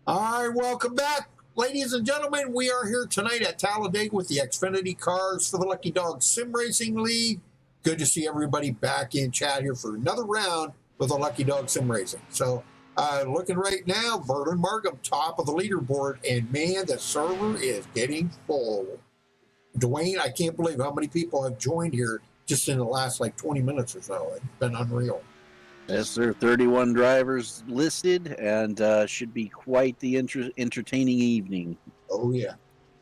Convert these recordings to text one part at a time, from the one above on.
All right, welcome back, ladies and gentlemen. We are here tonight at Talladega with the Xfinity cars for the Lucky Dog Sim Racing League. Good to see everybody back in chat here for another round with the Lucky Dog Sim Racing. So, looking right now, Vernon Markham, top of the leaderboard, and man, the server is getting full. Dwayne, I can't believe how many people have joined here just in the last 20 minutes or so. It's been unreal. Yes, there are 31 drivers listed, and should be quite the entertaining evening. Oh, yeah.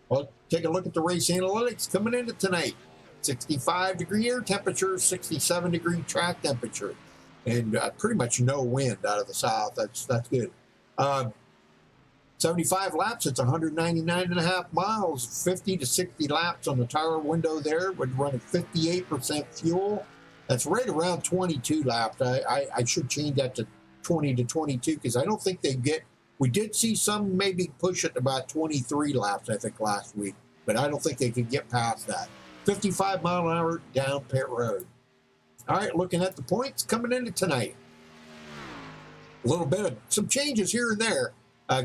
Well, take a look at the race analytics coming into tonight. 65-degree air temperature, 67-degree track temperature, and pretty much no wind out of the south. That's good. 75 laps, it's 199.5 miles, 50 to 60 laps on the tire window there. We're running 58% fuel. That's right around 22 laps. I should change that to 20 to 22 because I don't think they get. We did see some maybe push it about 23 laps, I think, last week, but I don't think they could get past that. 55 mile an hour down pit road. All right, looking at the points coming into tonight. A little bit of some changes here and there.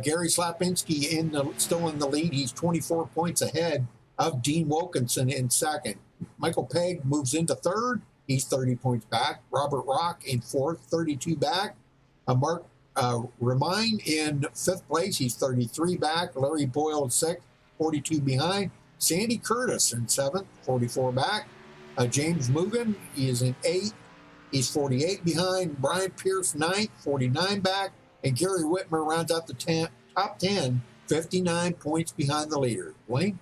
Gary Slapinski still in the lead. He's 24 points ahead of Dean Wilkinson in second. Michael Pegg moves into third. He's 30 points back. Robert Rock in fourth, 32 back. Mark Remine in fifth place. He's 33 back. Larry Boyle in sixth, 42 behind. Sandy Curtis in seventh, 44 back. James Mugen, he is in eighth. He's 48 behind. Brian Pierce, ninth, 49 back. And Gary Whitmer rounds out the top 10, 59 points behind the leader. Wayne?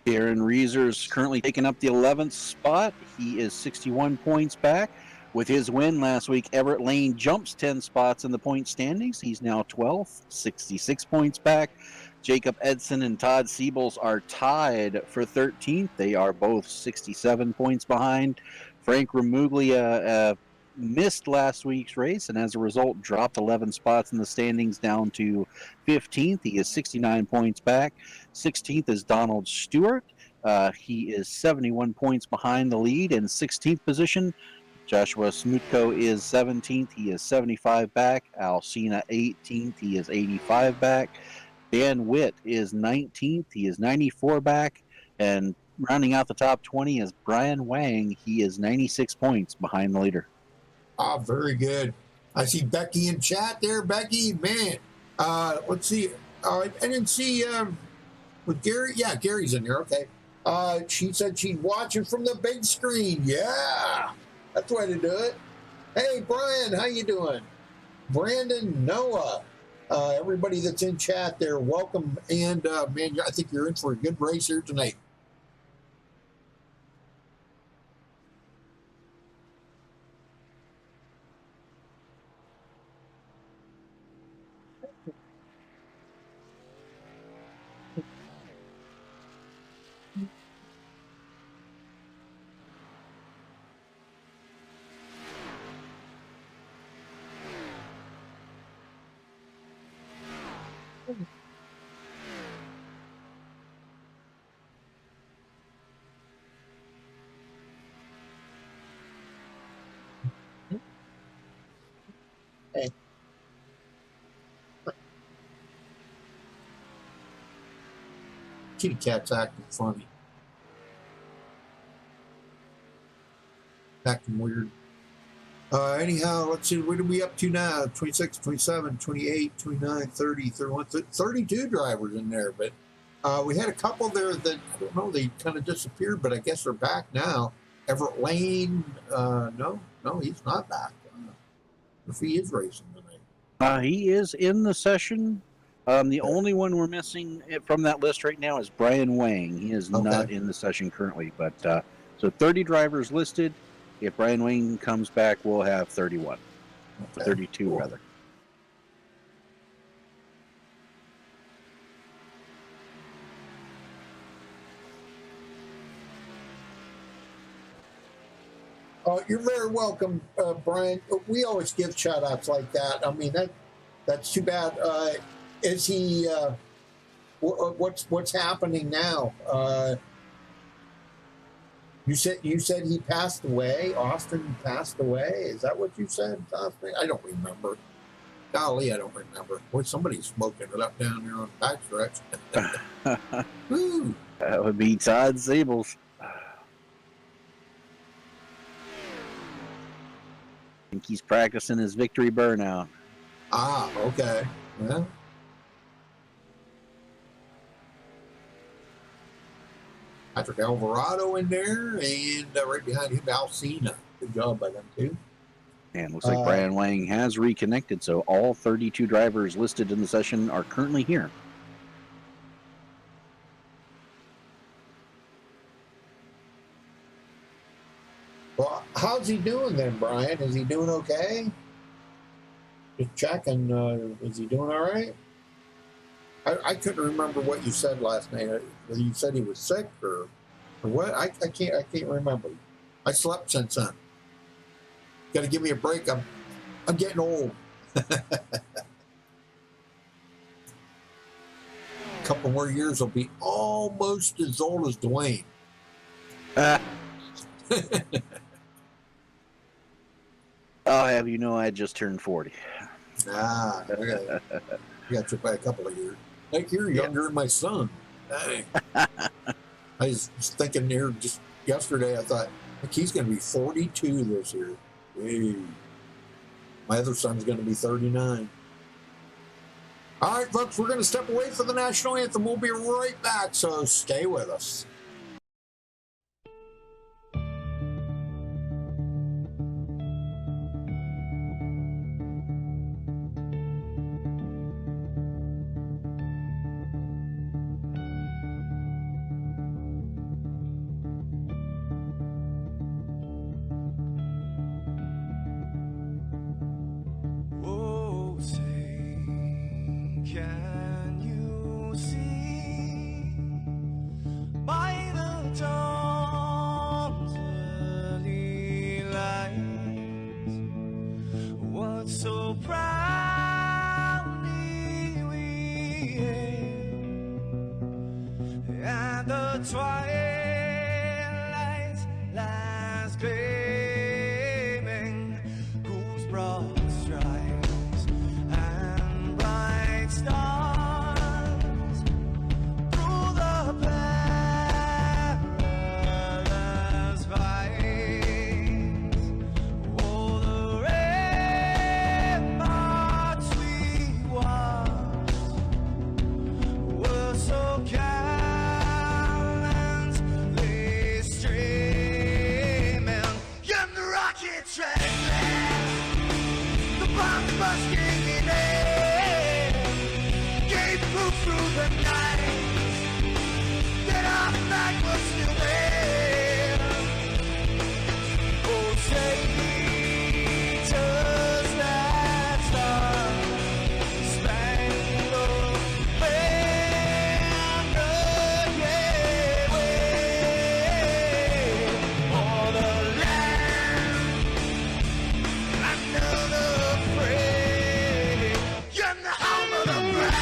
Darren Reeser's currently taking up the 11th spot. He is 61 points back. With his win last week, Everett Lane jumps 10 spots in the point standings. He's now 12th, 66 points back. Jacob Edson and Todd Siebels are tied for 13th. They are both 67 points behind. Frank Remuglia missed last week's race and as a result dropped 11 spots in the standings down to 15th. He is 69 points back. 16th is Donald Stewart. He is 71 points behind the lead. In 16th position, Joshua Smutko is 17th. He is 75 back. Al Cena 18th. He is 85 back. Dan Witt is 19th. He is 94 back. And rounding out the top 20 is Brian Wang. He is 96 points behind the leader. Ah, very good. I see Becky in chat there. Becky, man. Let's see. I didn't see with Gary. Yeah, Gary's in there. Okay. She said she's watching from the big screen. Yeah, that's the way to do it. Hey, Brian, how you doing? Brandon, Noah, everybody that's in chat there, welcome. And man, I think you're in for a good race here tonight. Hey. Kitty cat's acting funny. Acting weird. Anyhow, let's see, what are we up to now? 26, 27, 28, 29, 30, 31, 32 drivers in there. But we had a couple there that, I don't know, they kind of disappeared, but I guess they're back now. Everett Lane, no, he's not back. If he is racing tonight. He is in the session. The only one we're missing from that list right now is Brian Wang. He is not in the session currently. But so 30 drivers listed. If Brian Wang comes back, we'll have 31. 32, cool. Rather. You're very welcome, Brian. We always give shout-outs like that. I mean, that's too bad. Is he? What's happening now? You said he passed away. Austin passed away. Is that what you said, Austin? I don't remember. Golly, I don't remember. Boy, somebody's smoking it up down there on the back stretch. Woo. That would be Todd Sables. I think he's practicing his victory burnout. Ah, okay. Yeah. Patrick Alvarado in there, and right behind him, Alcina. Good job by them, too. And looks like Brian Wang has reconnected, so all 32 drivers listed in the session are currently here. Well, how's he doing then, Brian? Is he doing okay? Just checking. Is he doing all right? I couldn't remember what you said last night. Whether you said he was sick or what? I can't remember. I slept since then. Got to give me a break. I'm getting old. A couple more years, I'll be almost as old as Dwayne. I'll have you know I just turned 40. Ah, okay. You got you by a couple of years. Like you're younger than my son. Dang. I was thinking here just yesterday, I thought, look, he's going to be 42 this year. Hey. My other son's going to be 39. All right, folks, we're going to step away for the national anthem. We'll be right back, so stay with us. Can you see by the dawn's early light what so proudly we hailed at the twilight's last gleaming, whose broad stripes and bright stars through the perilous fights, oh, the ramparts we watched were so gallantly streaming, and the rocket train, the bombs bursting in air, gave proof through the night that our flag was still there. Oh, say does that star-spangled banner yet wave o'er the land another praise in the home of the brave.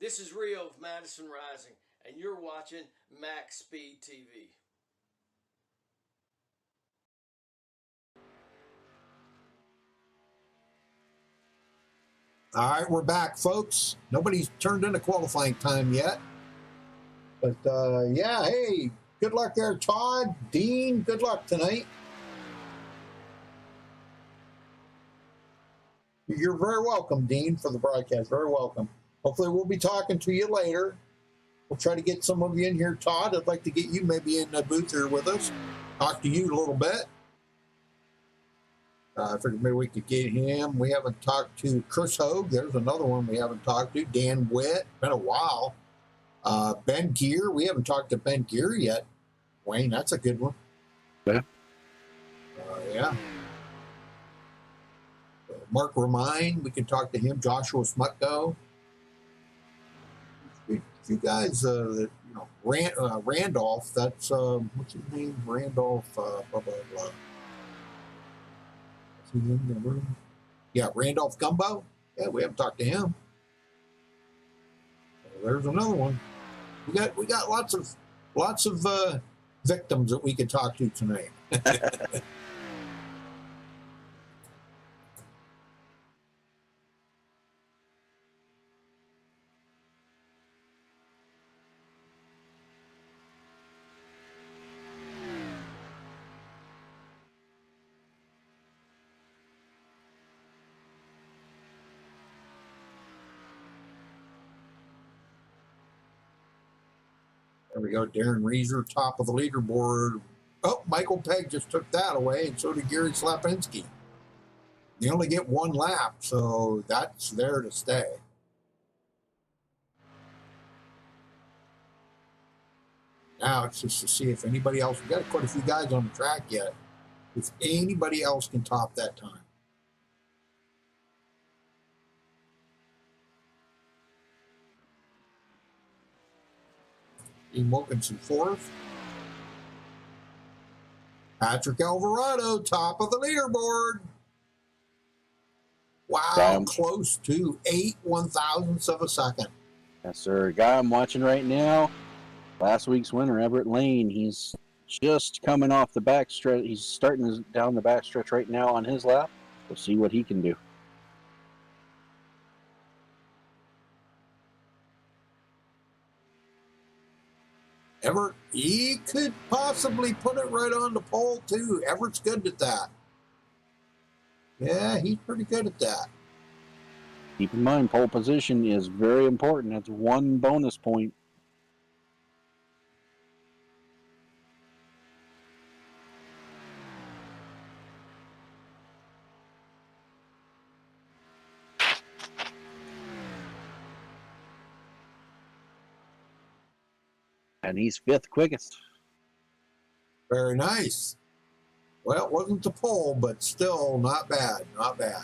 This is Rio of Madison Rising, and you're watching MaxspeedTV. All right, we're back, folks. Nobody's turned into qualifying time yet. But, yeah, hey, good luck there, Todd. Dean, good luck tonight. You're very welcome, Dean, for the broadcast. Very welcome. Hopefully we'll be talking to you later. We'll try to get some of you in here. Todd, I'd like to get you maybe in the booth here with us. Talk to you a little bit. I figured maybe we could get him. We haven't talked to Chris Hogue. There's another one we haven't talked to. Dan Witt. Been a while. Ben Gear. We haven't talked to Ben Gear yet. Wayne, that's a good one. Yeah. Yeah. Mark Romine. We can talk to him. Joshua Smutko. You guys, Randolph. That's what's his name? Randolph. Blah blah blah. Is he in the room? Yeah, Randolph Gumbo. Yeah, we haven't talked to him. There's another one. We got lots of victims that we could talk to tonight. There we go. Darren Reeser, top of the leaderboard. Oh, Michael Pegg just took that away, and so did Gary Slapinski. They only get one lap, so that's there to stay. Now it's just to see if anybody else, we've got quite a few guys on the track yet, if anybody else can top that time. Dean Wilkinson fourth. Patrick Alvarado, top of the leaderboard. Wow, close to 8/1000ths of a second. Yes, sir. Guy I'm watching right now, last week's winner, Everett Lane. He's just coming off the backstretch. He's starting down the backstretch right now on his lap. We'll see what he can do. Everett, he could possibly put it right on the pole, too. Everett's good at that. Yeah, he's pretty good at that. Keep in mind, pole position is very important. That's one bonus point. And he's fifth quickest. Very nice. Well, it wasn't the pole, but still not bad. Not bad.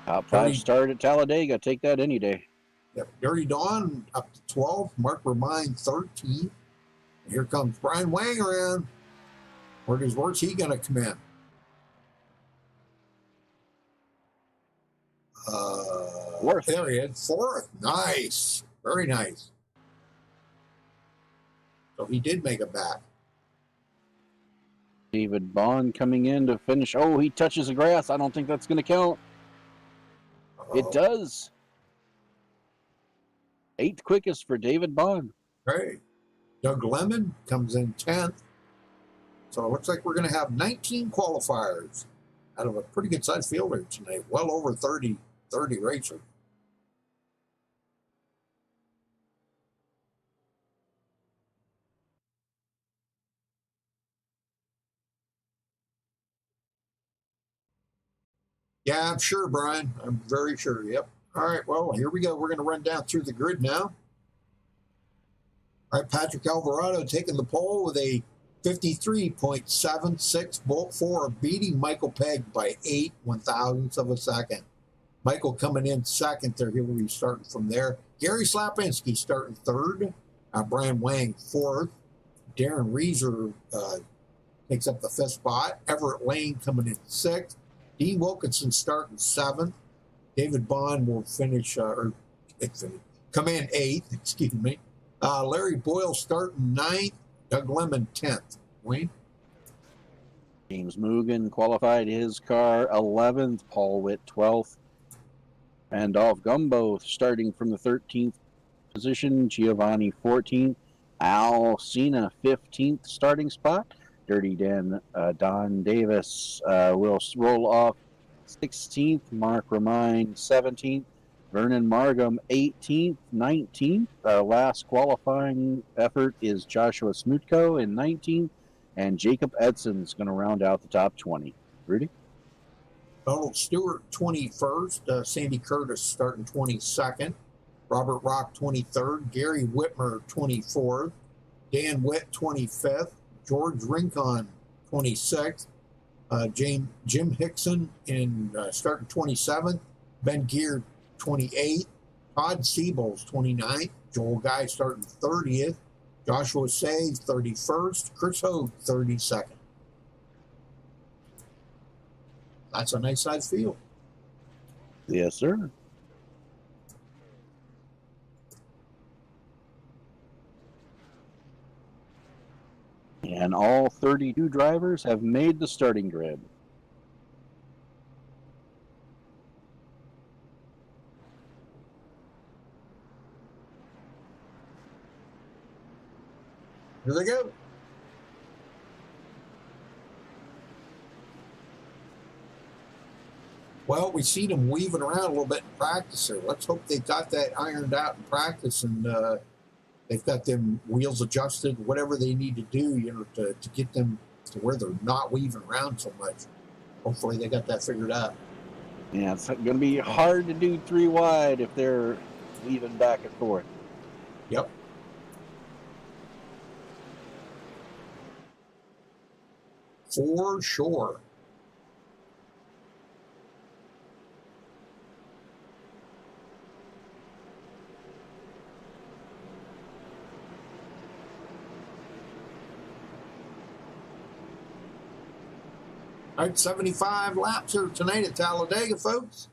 Top five start at Talladega. Take that any day. Yep. Dirty Dawn up to 12. Mark Romine 13. And here comes Brian Wang around. Where's he going to come in? Fourth. There he is. Fourth. Nice. Very nice. So he did make it back. David Bond coming in to finish. Oh, he touches the grass. I don't think that's going to count. It does. Eighth quickest for David Bond. Great. Doug Lemon comes in 10th. So it looks like we're going to have 19 qualifiers out of a pretty good sized fielder tonight. Well over 30 racers. Yeah, I'm sure, Brian. I'm very sure. Yep. All right. Well, here we go. We're going to run down through the grid now. All right. Patrick Alvarado taking the pole with a 53.76 Bolt 4, beating Michael Pegg by 8/1000ths of a second. Michael coming in second there. He'll be starting from there. Gary Slapinski starting third. Brian Wang fourth. Darren Reeser takes up the fifth spot. Everett Lane coming in sixth. Dean Wilkinson starting seventh. David Bond will finish, come in 8th, excuse me. Larry Boyle starting 9th, Doug Lemon 10th. Wayne? James Mugen qualified his car 11th, Paul Witt 12th. Randolph Gumbo starting from the 13th position, Giovanni 14th, Al Cena 15th starting spot. Dirty Dan Don Davis will roll off 16th, Mark Ramine 17th, Vernon Margam 18th, 19th. Last qualifying effort is Joshua Smutko in 19th, and Jacob Edson's going to round out the top 20. Rudy? Donald Stewart 21st, Sandy Curtis starting 22nd, Robert Rock 23rd, Gary Whitmer 24th, Dan Witt 25th, George Rincon 26th, Jim Hickson in starting 27th, Ben Gear 28th, Todd Siebels 29th, Joel Guy starting 30th, Joshua Say 31st, Chris Hogue 32nd. That's a nice size field. Yes, sir. And all 32 drivers have made the starting grid. Here they go. Well, we see them weaving around a little bit in practice here. Let's hope they got that ironed out in practice and they've got them wheels adjusted, whatever they need to do, to get them to where they're not weaving around so much. Hopefully they got that figured out. Yeah, it's going to be hard to do 3 wide if they're weaving back and forth. Yep. For sure. All right, 75 laps here tonight at Talladega, folks.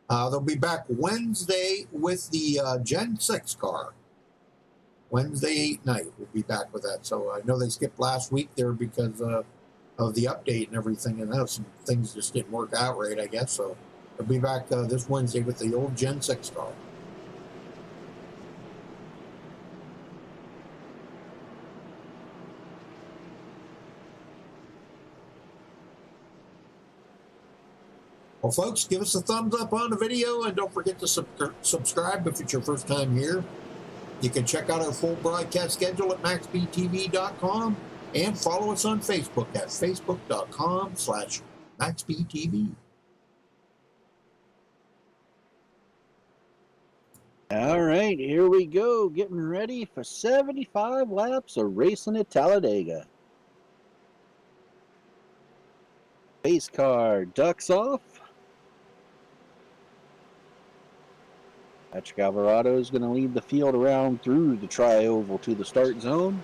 They'll be back Wednesday with the Gen 6 car. Wednesday night, we'll be back with that. So I know they skipped last week there because of the update and everything, and some things just didn't work out right, I guess. So they'll be back this Wednesday with the old Gen 6 car. Well, folks, give us a thumbs up on the video, and don't forget to subscribe if it's your first time here. You can check out our full broadcast schedule at MaxspeedTV.com and follow us on Facebook at Facebook.com/MaxspeedTV. All right, here we go. Getting ready for 75 laps of racing at Talladega. Pace car ducks off. Patrick Alvarado is going to lead the field around through the tri-oval to the start zone.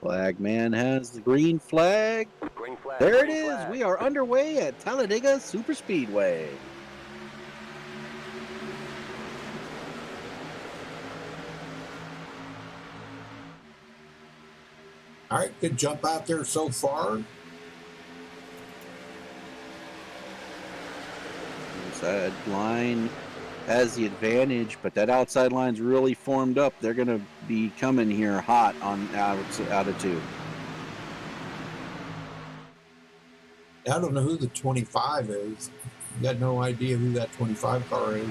Flagman has the green flag. Green flag. There it green is. flag. We are underway at Talladega Superspeedway. All right, good jump out there so far. Inside line has the advantage, but that outside line's really formed up. They're going to be coming here hot on out of 2. I don't know who the 25 is. I got no idea who that 25 car is.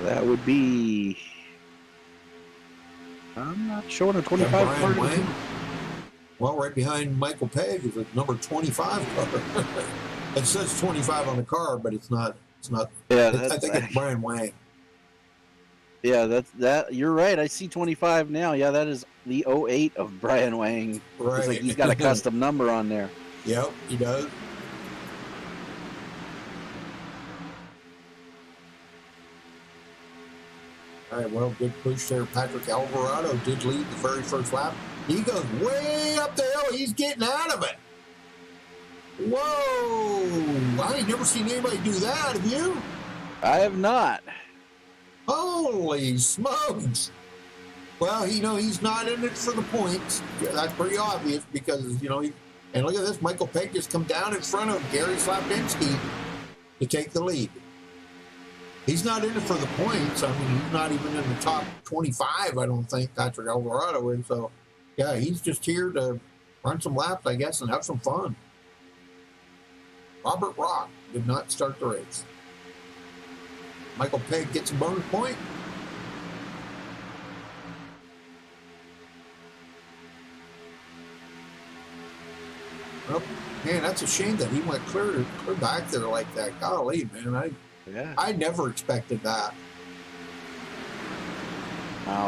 That would be... I'm not showing a 25 Brian car. Wang? Well, right behind Michael Pegg is a number 25 car. It says 25 on the car, but it's not. It's not. Yeah, I think it's Brian Wang. Yeah, that. You're right. I see 25 now. Yeah, that is the 08 of Brian Wang. Right. It's like he's got a custom number on there. Yep, he does. All right, well, good push there. Patrick Alvarado did lead the very first lap. He goes way up the hill. He's getting out of it. Whoa! I ain't never seen anybody do that. Have you? I have not. Holy smokes! Well, he's not in it for the points. Yeah, that's pretty obvious because, and look at this. Michael Pegg just come down in front of Gary Slapinski to take the lead. He's not in it for the points. I mean, he's not even in the top 25, I don't think, Patrick Alvarado is. So, yeah, he's just here to run some laps, I guess, and have some fun. Robert Rock did not start the race. Michael Pegg gets a bonus point. Oh, man, that's a shame that he went clear back there like that. Golly, man, I never expected that.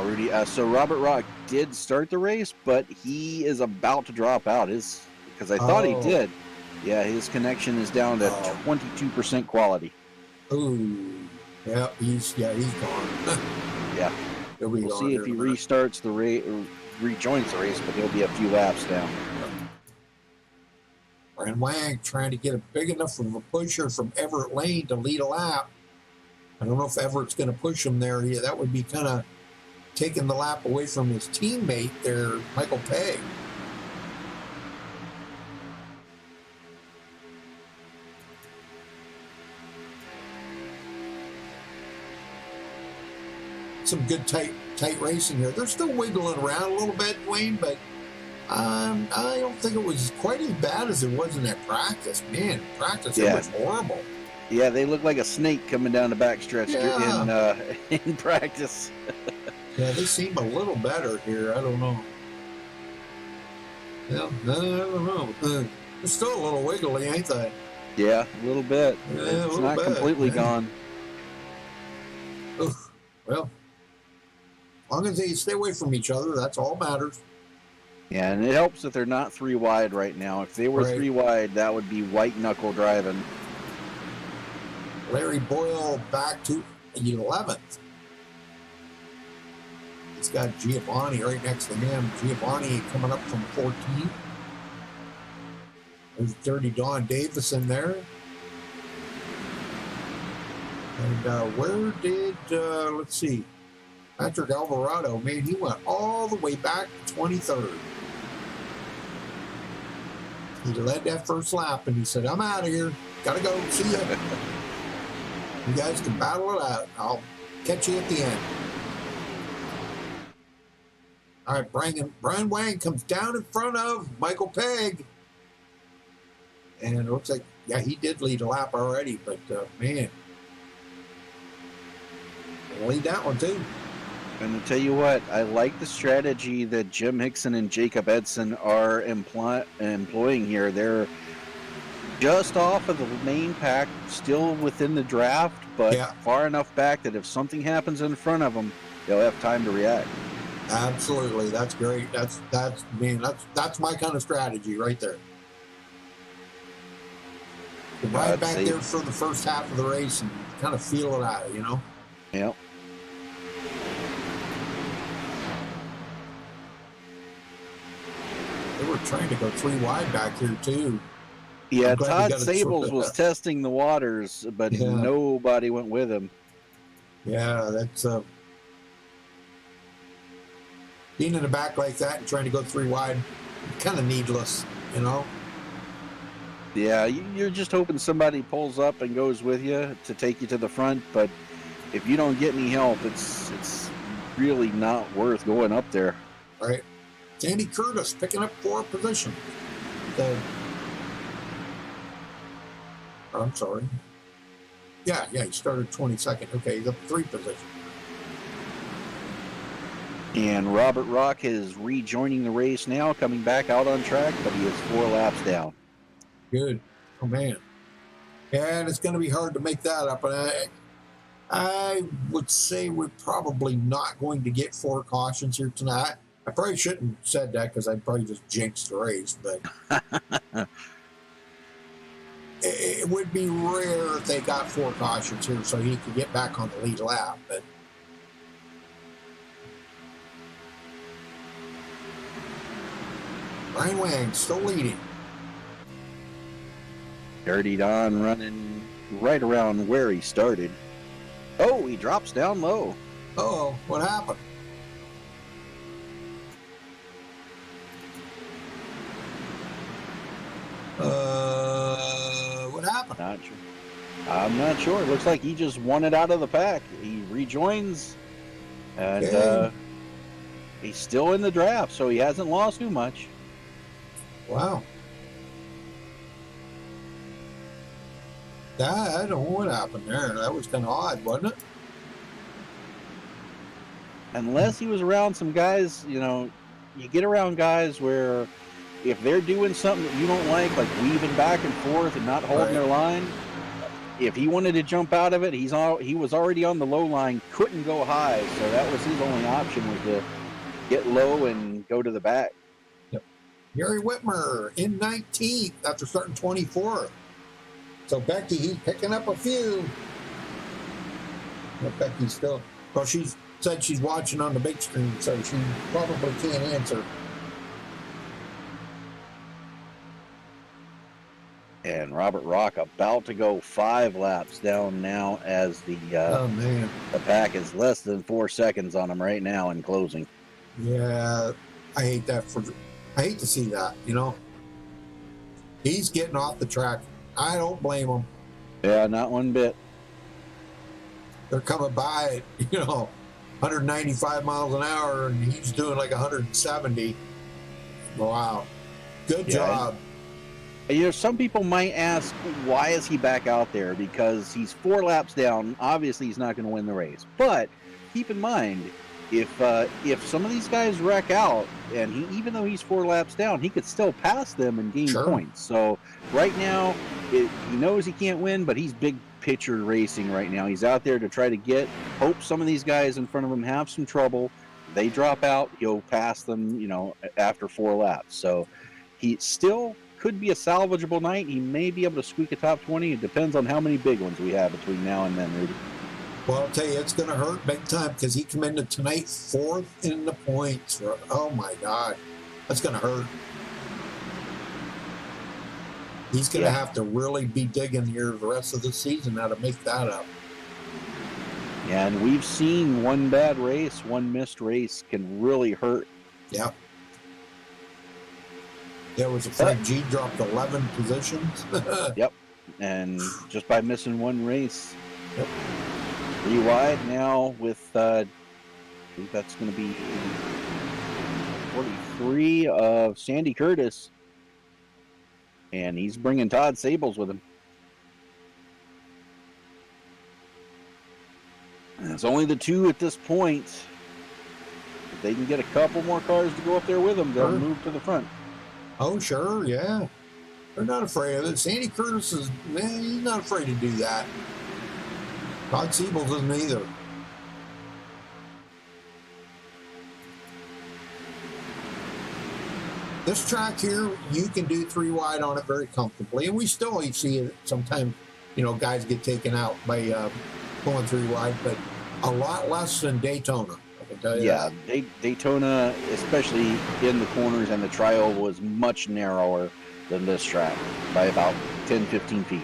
Rudy. So Robert Rock did start the race, but he is about to drop out. Because I thought he did. Yeah, his connection is down to 22% quality. Ooh, yeah, he's gone. Yeah, we'll see if he restarts the race or rejoins the race, but he'll be a few laps down. Brand Wang trying to get a big enough of a pusher from Everett Lane to lead a lap. I don't know if Everett's going to push him there. Yeah, that would be kind of taking the lap away from his teammate there, Michael Pegg. Some good tight racing here. They're still wiggling around a little bit, Dwayne, but I don't think it was quite as bad as it was in that practice. Man, practice it was horrible. Yeah, they look like a snake coming down the backstretch in practice. Yeah, they seem a little better here. I don't know. Yeah, I don't know. They're still a little wiggly, ain't they? Yeah, a little bit. Yeah, it's not completely gone. Oof. Well, as long as they stay away from each other, that's all matters. Yeah, and it helps that they're not 3 wide right now. If they were 3 wide, that would be white knuckle driving. Larry Boyle back to 11th. He's got Giovanni right next to him. Giovanni coming up from 14th. There's Dirty Don Davison there. And where did, let's see, Patrick Alvarado, man, he went all the way back to 23rd. He led that first lap, and he said, I'm out of here. Got to go. See ya. You guys can battle it out. I'll catch you at the end. All right, Brian Wang comes down in front of Michael Pegg. And it looks like, yeah, he did lead a lap already, but, man, he'll lead that one, too. I'm going to tell you what, I like the strategy that Jim Hickson and Jacob Edson are employing here. They're just off of the main pack, still within the draft, but far enough back that if something happens in front of them, they'll have time to react. Absolutely, that's great. That's my kind of strategy right there. Ride back there for the first half of the race and kind of feel it out, Yep. They were trying to go 3 wide back here too. Yeah, Todd Sables was testing the waters, but nobody went with him. Yeah, that's being in the back like that and trying to go 3 wide, kind of needless, Yeah, you're just hoping somebody pulls up and goes with you to take you to the front, but if you don't get any help, it's really not worth going up there. Right. Sandy Curtis picking up 4th position. I'm sorry. Yeah, he started 22nd. Okay, he's up 3 positions. And Robert Rock is rejoining the race now, coming back out on track, but he is 4 laps down. Good. Oh, man. And it's going to be hard to make that up. And I would say we're probably not going to get 4 cautions here tonight. I probably shouldn't have said that because I'd probably just jinxed the race, but it would be rare if they got 4 cautions here so he could get back on the lead lap. But Brian Wang still leading. Dirty Don running right around where he started. Oh, he drops down low. Oh, what happened? What happened? Not sure. I'm not sure. It looks like he just won it out of the pack. He rejoins, and Okay. he's still in the draft, so he hasn't lost too much. Wow. I don't know what happened there. That was kind of odd, wasn't it? Unless he was around some guys, you know, you get around guys where if they're doing something that you don't like weaving back and forth and not holding Right. their line, if he wanted to jump out of it, he was already on the low line, couldn't go high, so that was his only option, was to get low and go to the back. Gary Whitmer in 19th after starting 24th. So Becky, he's picking up a few. But Becky's still, well, she said she's watching on the big screen, so she probably can't answer. And Robert Rock about to go 5 laps down now, as Oh man, the pack is less than 4 seconds on him right now in closing. yeah, I hate that. I hate to see that. You know, he's getting off the track. I don't blame him. Yeah, not one bit. They're coming by at, 195 miles an hour, and he's doing like 170. Wow, good Yeah, job. You know, some people might ask, why is he back out there? Because he's 4 laps down. Obviously, he's not going to win the race. But keep in mind, if some of these guys wreck out, and even though he's 4 laps down, he could still pass them and gain Sure. points. So right now, he knows he can't win, but he's big picture racing right now. He's out there to try to hope some of these guys in front of him have some trouble. They drop out, he'll pass them, after 4 laps. So he still could be a salvageable night. He may be able to squeak a top 20. It depends on how many big ones we have between now and then, Rudy. Well, I'll tell you, it's going to hurt big time because he came into tonight 4th in the points. Oh, my God. That's going to hurt. He's going to have to really be digging here the rest of the season now to make that up. Yeah, and we've seen one bad race, one missed race can really hurt. Yeah. There was a Fred G dropped 11 positions. Yep. And just by missing one race. Yep. 3 wide now with, I think that's going to be 43 of Sandy Curtis. And he's bringing Todd Sables with him. And it's only the 2 at this point. If they can get a couple more cars to go up there with them, they'll Sure. move to the front. Oh, sure, yeah. They're not afraid of it. Sandy Curtis he's not afraid to do that. Todd Siebels isn't either. This track here, you can do 3 wide on it very comfortably, and we still see it sometimes. Guys get taken out by going 3 wide, but a lot less than Daytona. I can tell you that. Daytona, especially in the corners and the tri-oval, was much narrower than this track by about 10, 15 feet.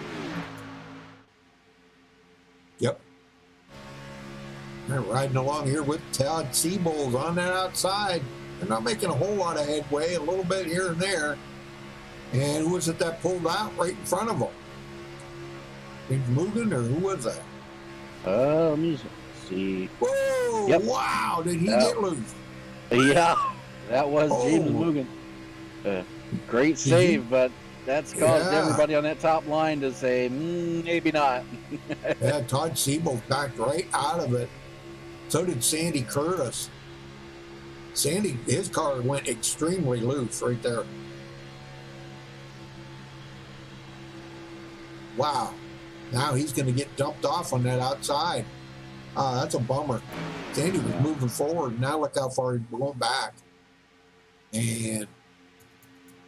Yep. They're riding along here with Todd Siebels on that outside. They're not making a whole lot of headway, a little bit here and there. And who was it that pulled out right in front of them? James Mugen, or who was that? Let me see. Whoa! Yep. Wow! Did he get loose? Yeah, that was James Oh. Mugen. Great save, but that's caused Yeah. everybody on that top line to say, maybe not. Yeah, Todd Siebels backed right out of it. So did Sandy Curtis. Sandy, his car went extremely loose right there. Wow. Now he's going to get dumped off on that outside. That's a bummer. Sandy was moving forward. Now look how far he's blown back. And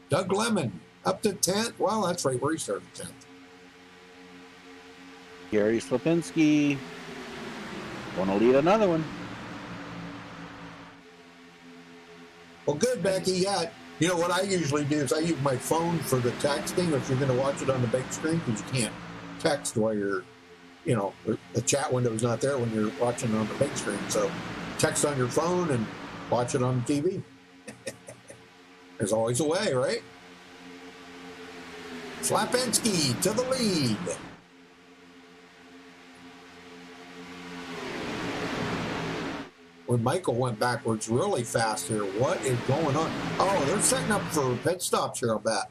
Doug Lemon up to 10th. Well, that's right where he started 10th. Gary Slipinski going to lead another one. Well, good, Becky. Yeah, You know what I usually do is I use my phone for the texting if you're going to watch it on the big screen, because you can't text while you're, you know, the chat window is not there when you're watching it on the big screen. So text on your phone and watch it on TV. There's always a way, right? Slapinski to the lead. When Michael went backwards really fast here, what is going on? Oh, they're setting up for pit stops here, I'll bet.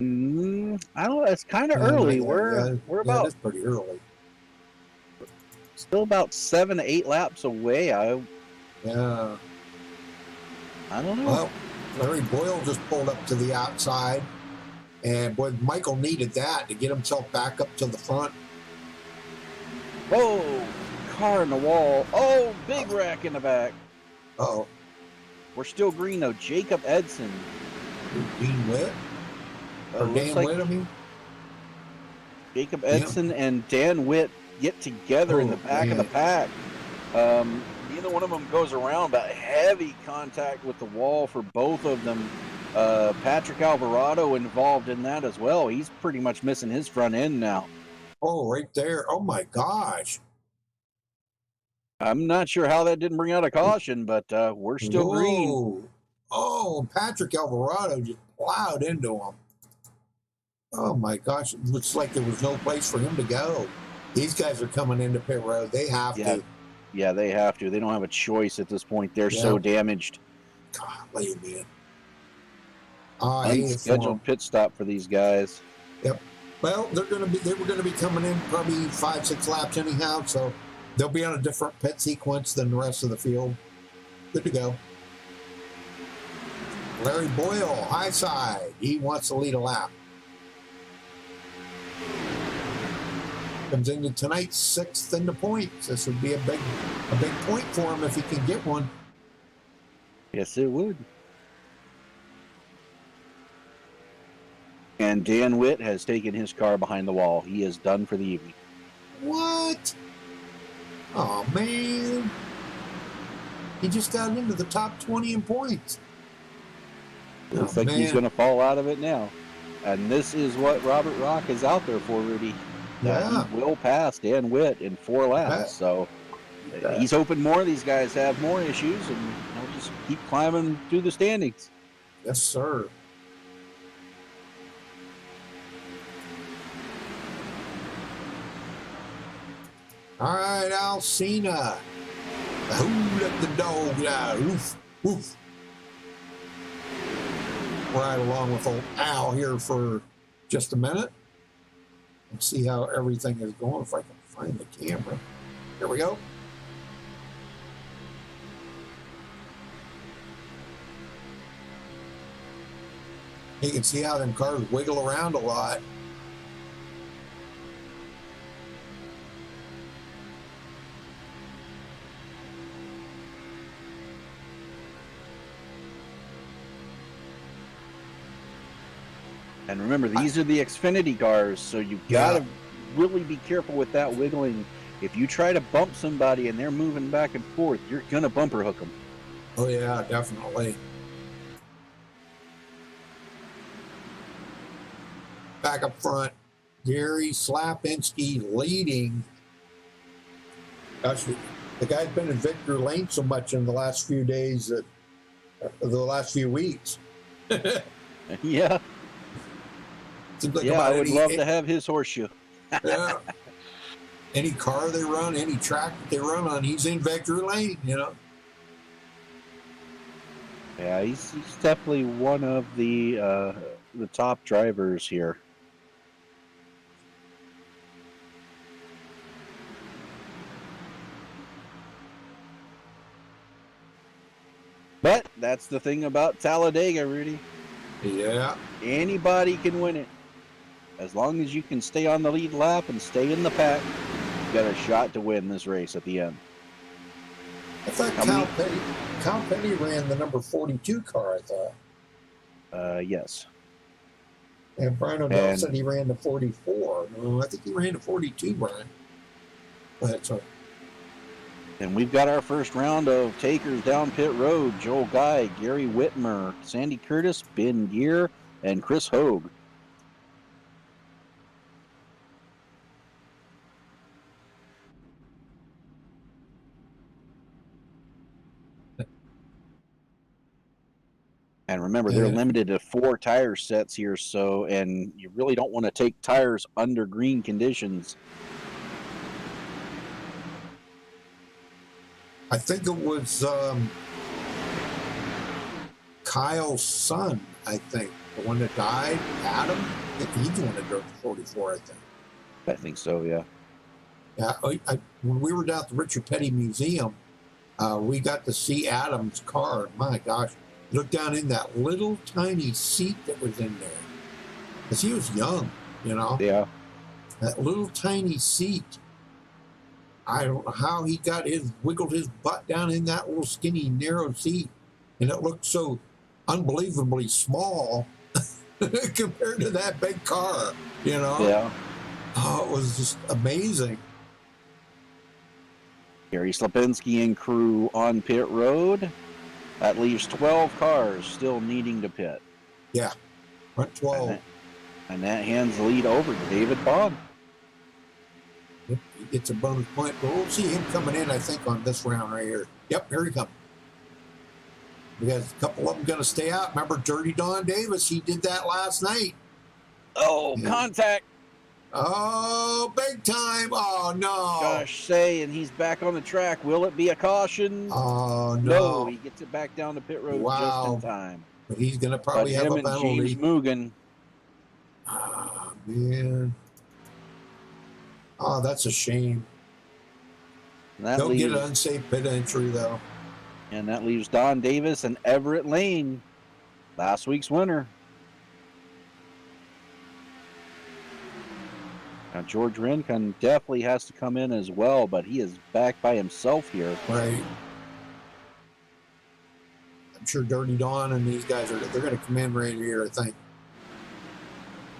I don't know. It's kind of early. We're about it's pretty early. still about 7 to 8 laps away. I Yeah. don't know. Well, Larry Boyle just pulled up to the outside, and boy, Michael needed that to get himself back up to the front. Whoa! Car in the wall. Oh, big wreck in the back. Oh, We're still green though. Jacob Edson. Dean Witt or Looks Dan like Witt? I mean, Jacob Edson and Dan Witt get together in the back of the pack. Neither one of them goes around, but heavy contact with the wall for both of them. Patrick Alvarado involved in that as well. He's pretty much missing his front end now. oh, right there. Oh my gosh. I'm not sure how that didn't bring out a caution, but we're still green. Whoa. Oh, Patrick Alvarado just plowed into him. Oh my gosh, it looks like there was no place for him to go. These guys are coming into pit road. They have to. Yeah, they have to. They don't have a choice at this point. They're so damaged. Golly, man. I hate it for 'em. Unscheduled pit stop for these guys. Yep. Well, they were gonna be coming in probably 5-6 laps anyhow, so they'll be on a different pit sequence than the rest of the field. Good to go. Larry Boyle, high side. He wants to lead a lap. Comes into tonight's 6th in the points. This would be a big point for him if he can get one. Yes, it would. And Dan Witt has taken his car behind the wall. He is done for the evening. What? Oh, man. He just got into the top 20 in points. Looks like he's going to fall out of it now. And this is what Robert Rock is out there for, Rudy. Yeah. He will pass Dan Witt in 4 laps. So he's hoping more of these guys have more issues, and he'll just keep climbing through the standings. Yes, sir. All right, Alcina. Who let the dog out? Oof, oof. Ride along with old Al here for just a minute and see how everything is going. If I can find the camera. Here we go. You can see how them cars wiggle around a lot. And remember, these are the Xfinity cars, so you've got to really be careful with that wiggling. If you try to bump somebody and they're moving back and forth, you're going to bumper hook them. Oh, yeah, definitely. Back up front, Gary Slapinski leading. Gosh, the guy's been in Victor Lane so much in the last few days, the last few weeks. Yeah. Like I would love to have his horseshoe. Yeah. Any car they run, any track they run on, he's in Victor Lane, you know. Yeah, he's definitely one of the top drivers here. But that's the thing about Talladega, Rudy. Yeah. Anybody can win it. As long as you can stay on the lead lap and stay in the pack, you've got a shot to win this race at the end. I thought Cal Penny ran the number 42 car, I thought. Yes. And Brian O'Dell said he ran the 44. No, I think he ran the 42, Brian. Go ahead, sorry. And we've got our first round of takers down pit road. Joel Guy, Gary Whitmer, Sandy Curtis, Ben Gear, and Chris Hogue. And remember, they're limited to 4 tire sets here, so, and you really don't want to take tires under green conditions. I think it was Kyle's son, I think. The one that died, Adam. He's the one that drove the 44, I think. I think so, yeah. Yeah, when we were down at the Richard Petty Museum, we got to see Adam's car. My gosh. Look down in that little tiny seat that was in there. Because he was young, you know? Yeah. That little tiny seat. I don't know how he wiggled his butt down in that little skinny, narrow seat. And it looked so unbelievably small compared to that big car, you know? Yeah. Oh, it was just amazing. Gary Slapinski and crew on pit road. That leaves 12 cars still needing to pit. Yeah, front 12. And that hands the lead over to David Bond. He gets a bonus point, but we'll see him coming in, I think, on this round right here. Yep, here he comes. We got a couple of them going to stay out. Remember Dirty Don Davis? He did that last night. Oh, yeah. Contact. Oh, big time. Oh, no. Gosh, and he's back on the track. Will it be a caution? Oh, no. No, he gets it back down to pit road just in time. But he's going to probably have a penalty. James Mugen. Oh, man. Oh, that's a shame. They'll get an unsafe pit entry, though. And that leaves Don Davis and Everett Lane, last week's winner. Now, George Rincon definitely has to come in as well, but he is back by himself here. Right. I'm sure Dirty Don and these guys they're going to come in right here, I think.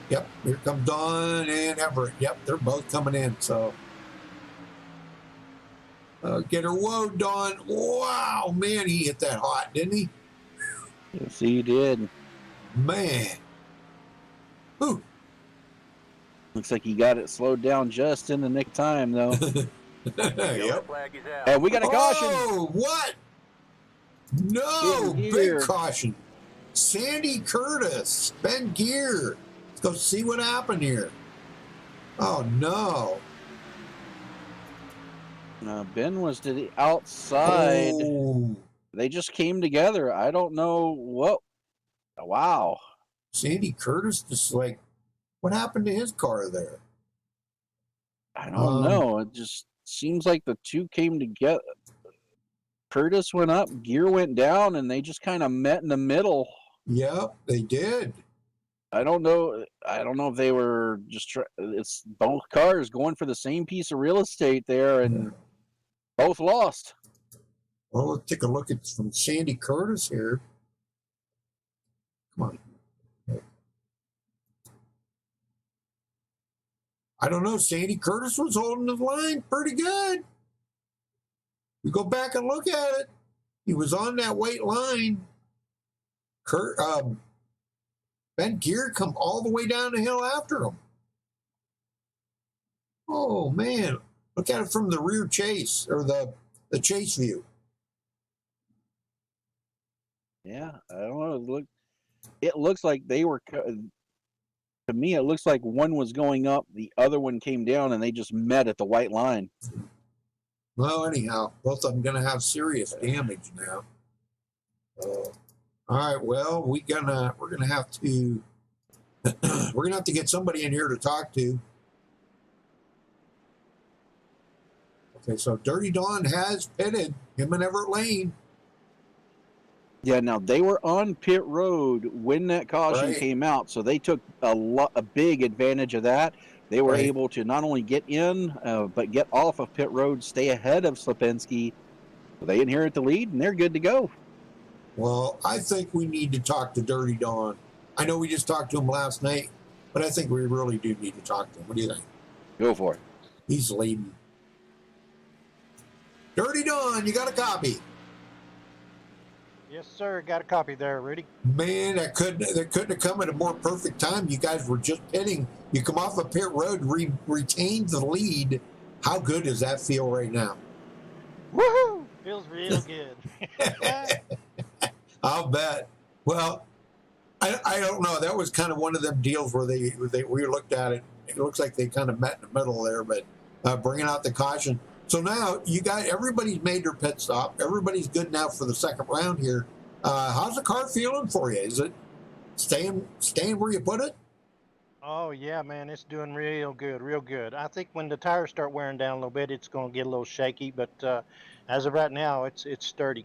Yep, here comes Don and Everett. Yep, they're both coming in, so. Get her, whoa, Don. Wow, man, he hit that hot, didn't he? Yes, he did. Man. Whew. Looks like he got it slowed down just in the nick time, though. Yep. And we got a caution. Oh, what? No, big caution. Sandy Curtis, Ben Gear. Let's go see what happened here. Oh, no. Ben was to the outside. Oh. They just came together. I don't know what. Wow. Sandy Curtis just like, what happened to his car there? I don't know. It just seems like the two came together. Curtis went up, Gear went down, and they just kind of met in the middle. Yep, they did. I don't know if they were just it's both cars going for the same piece of real estate there, and both lost. Well, let's take a look at from Sandy Curtis here. Come on. I don't know. Sandy Curtis was holding the line pretty good. You go back and look at it. He was on that white line. Ben Gear come all the way down the hill after him. Oh, man. Look at it from the rear chase, or the chase view. Yeah, I don't know. It looks like they were... To me, it looks like one was going up, the other one came down, and they just met at the white line. Well, anyhow, both of them going to have serious damage now. All right, well, we're gonna have to get somebody in here to talk to. Okay, so Dirty Don has pitted him and Everett Lane. Yeah, now they were on pit road when that caution came out, so they took a big advantage of that. They were able to not only get in, but get off of pit road, stay ahead of Slapinski. So they inherit the lead, and they're good to go. Well, I think we need to talk to Dirty Don. I know we just talked to him last night, but I think we really do need to talk to him. What do you think? Go for it. He's leading. Dirty Don, you got a copy? Yes, sir. Got a copy there, Rudy. Man, that couldn't have come at a more perfect time. You guys were just pitting. You come off a pit road, retained the lead. How good does that feel right now? Woohoo! Feels real good. I'll bet. Well, I don't know. That was kind of one of them deals where we looked at it. It looks like they kind of met in the middle there, but bringing out the caution. So now everybody's made their pit stop. Everybody's good now for the second round here. How's the car feeling for you? Is it staying where you put it? Oh, yeah, man. It's doing real good, real good. I think when the tires start wearing down a little bit, it's going to get a little shaky. But as of right now, it's sturdy.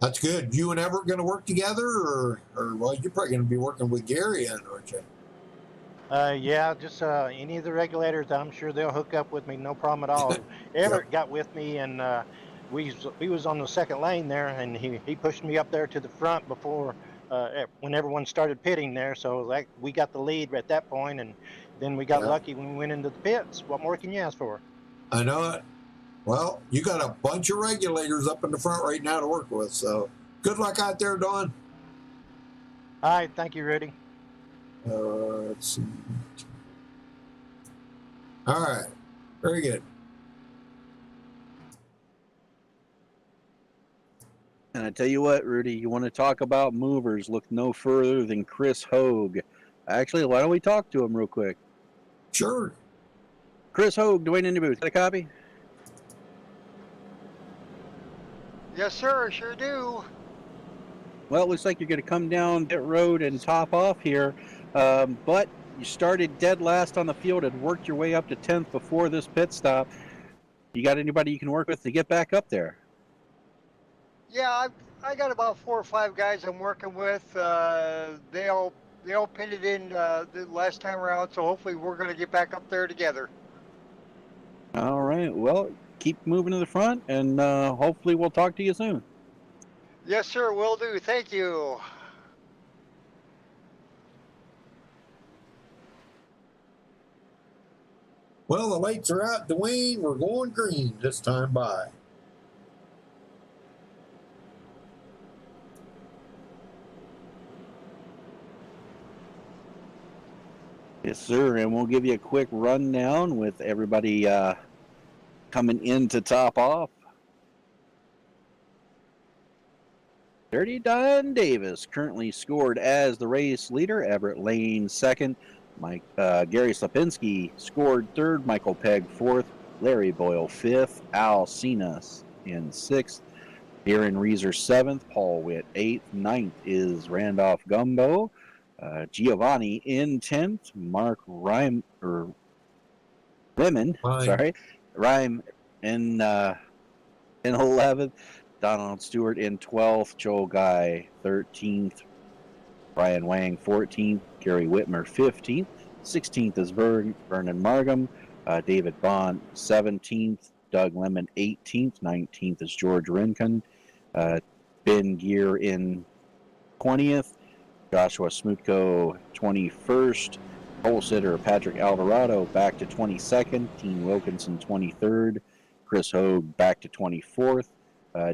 That's good. You and Everett going to work together, or well, you're probably going to be working with Gary, aren't you? Yeah, just any of the regulators, I'm sure they'll hook up with me, no problem at all. Everett got with me, and we was on the second lane there, and he pushed me up there to the front before when everyone started pitting there. So we got the lead at that point, and then we got lucky when we went into the pits. What more can you ask for? I know it. Well, you got a bunch of regulators up in the front right now to work with, so good luck out there, Don. All right, thank you, Rudy. Let's see. All right, very good. And I tell you what, Rudy, you want to talk about movers, look no further than Chris Hogue. Actually, why don't we talk to him real quick? Sure. Chris Hogue, Dwayne in the booth. Got a copy? Yes, sir, sure do. Well, it looks like you're going to come down pit road and top off here, but you started dead last on the field and worked your way up to 10th before this pit stop. You got anybody you can work with to get back up there? Yeah, I got about 4 or 5 guys I'm working with. They all pitted in the last time around, so hopefully we're going to get back up there together. All right. Well, keep moving to the front, and hopefully we'll talk to you soon. Yes, sir, will do. Thank you. Well, the lights are out, Dwayne. We're going green this time by. Yes, sir. And we'll give you a quick rundown with everybody coming in to top off. Dirty Don Davis currently scored as the race leader. Everett Lane second. Gary Slapinski scored third. Michael Pegg fourth. Larry Boyle fifth. Al Cenas in sixth. Aaron Reeser seventh. Paul Witt eighth. Ninth is Randolph Gumbo. Giovanni in 10th. Mark Rhyme in 11th. Donald Stewart in 12th. Joel Guy 13th. Brian Wang 14th. Gary Whitmer 15th. 16th is Vernon Margam. David Bond 17th. Doug Lemon 18th. 19th is George Rincon. Ben Gear in 20th. Joshua Smutko 21st. Pole sitter Patrick Alvarado back to 22nd. Dean Wilkinson 23rd. Chris Hogue back to 24th.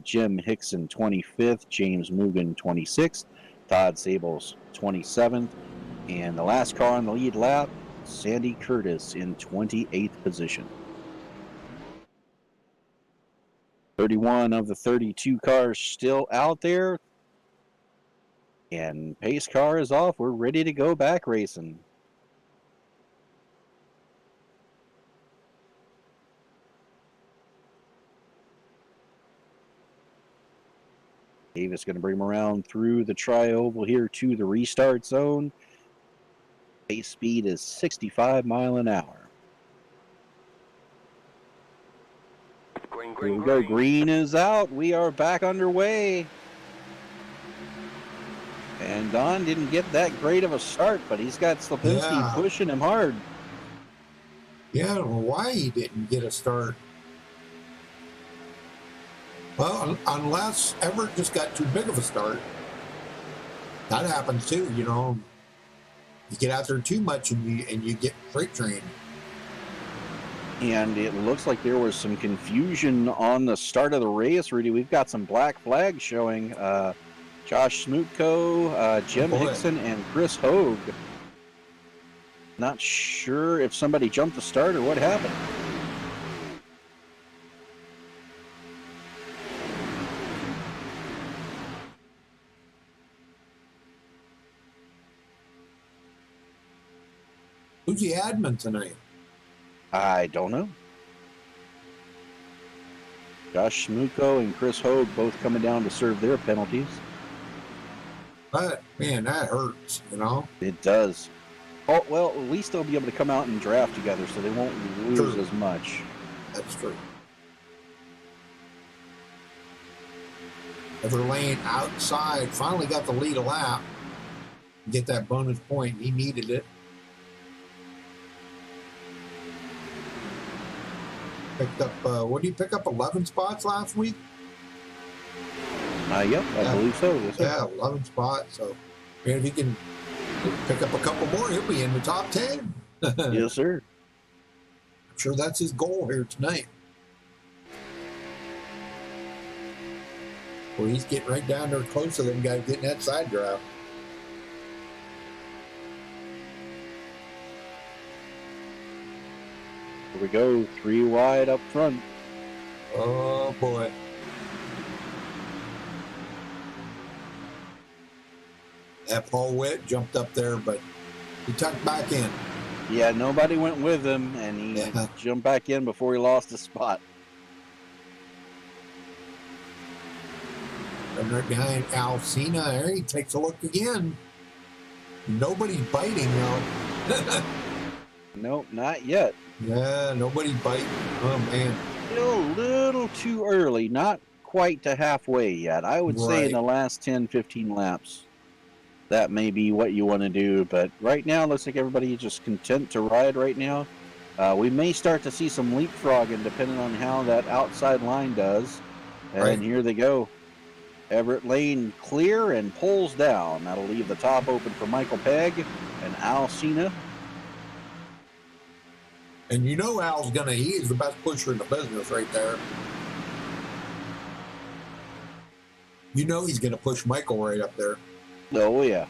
Jim Hickson 25th. James Mugan 26th. Todd Sables 27th. And the last car on the lead lap, Sandy Curtis in 28th position. 31 of the 32 cars still out there. And pace car is off. We're ready to go back racing. Davis going to bring him around through the tri-oval here to the restart zone. Pace speed is 65 miles an hour. Here we go. Green is out. We are back underway. And Don didn't get that great of a start, but he's got Slapinski pushing him hard. Yeah, I don't know why he didn't get a start. Well, unless Everett just got too big of a start. That happens too, you know. You get out there too much and you get freight trained. And it looks like there was some confusion on the start of the race, Rudy. We've got some black flags showing Josh Smootko, Jim Hickson, and Chris Hogue. Not sure if somebody jumped the start or what happened. Who's the admin tonight? I don't know. Josh Smootko and Chris Hogue both coming down to serve their penalties. But, man, that hurts, you know? It does. Oh, well, at least they'll be able to come out and draft together so they won't lose True. as much. That's true. Everlane outside finally got the lead a lap. Get that bonus point. He needed it. Picked up, what did he pick up? 11 spots last week? Yep, I believe so. Yes, sir. Yeah, 11 spots. So, man, if he can pick up a couple more, he'll be in the top 10. Yes, sir. I'm sure that's his goal here tonight. Well, he's getting right down there close to them guys getting that side drive. Here we go, 3 wide up front. Oh, boy. That Paul Witt jumped up there, but he tucked back in. Yeah, nobody went with him, and he jumped back in before he lost his spot. And right behind Alcina there, he takes a look again. Nobody's biting, though. Nope, not yet. Yeah, nobody's biting. Oh, man. Still a little too early, not quite to halfway yet. I would say in the last 10, 15 laps, that may be what you want to do. But right now, looks like everybody is just content to ride right now. We may start to see some leapfrogging depending on how that outside line does. And here they go. Everett Lane clear and pulls down. That'll leave the top open for Michael Pegg and Alcina. And you know Al's he is the best pusher in the business right there. You know he's going to push Michael right up there. Oh, yeah.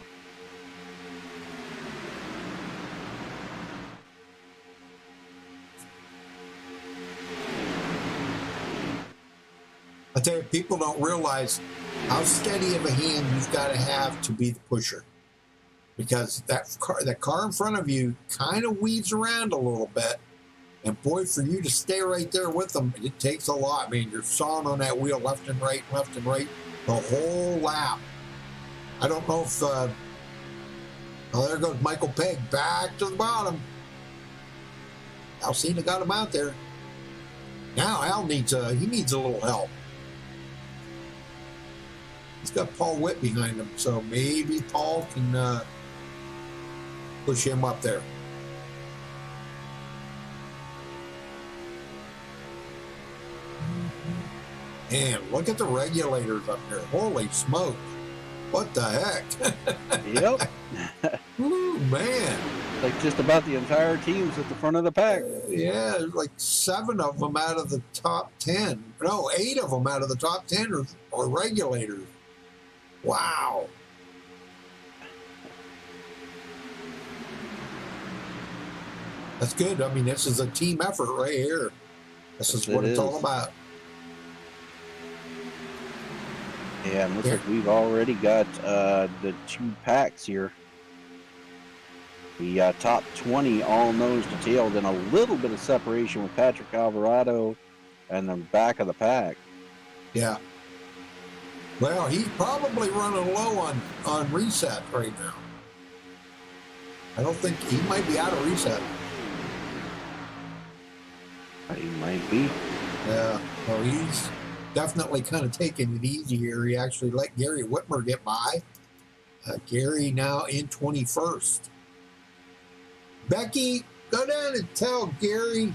I tell you, people don't realize how steady of a hand you've got to have to be the pusher. Because that car in front of you kind of weaves around a little bit. And boy, for you to stay right there with them, it takes a lot. I mean, you're sawing on that wheel left and right, the whole lap. I don't know if, oh, there goes Michael Pegg back to the bottom. Alcina got him out there. Now Al needs a little help. He's got Paul Witt behind him, so maybe Paul can push him up there. And look at the regulators up there. Holy smoke. What the heck? Yep. Ooh, man. Like just about the entire team's at the front of the pack. Yeah, there's like 7 of them out of the top 10. No, 8 of them out of the top 10 are regulators. Wow. That's good. I mean, this is a team effort right here. This is what it's all about. Yeah, and looks like we've already got the 2 packs here. The top 20 all nose to tail, then a little bit of separation with Patrick Alvarado and the back of the pack. Yeah. Well, he's probably running low on reset right now. I don't think he might be out of reset. He might be. Yeah. Well, he's definitely kind of taking it easy here. He actually let Gary Whitmer get by. Gary now in 21st. Becky, go down and tell Gary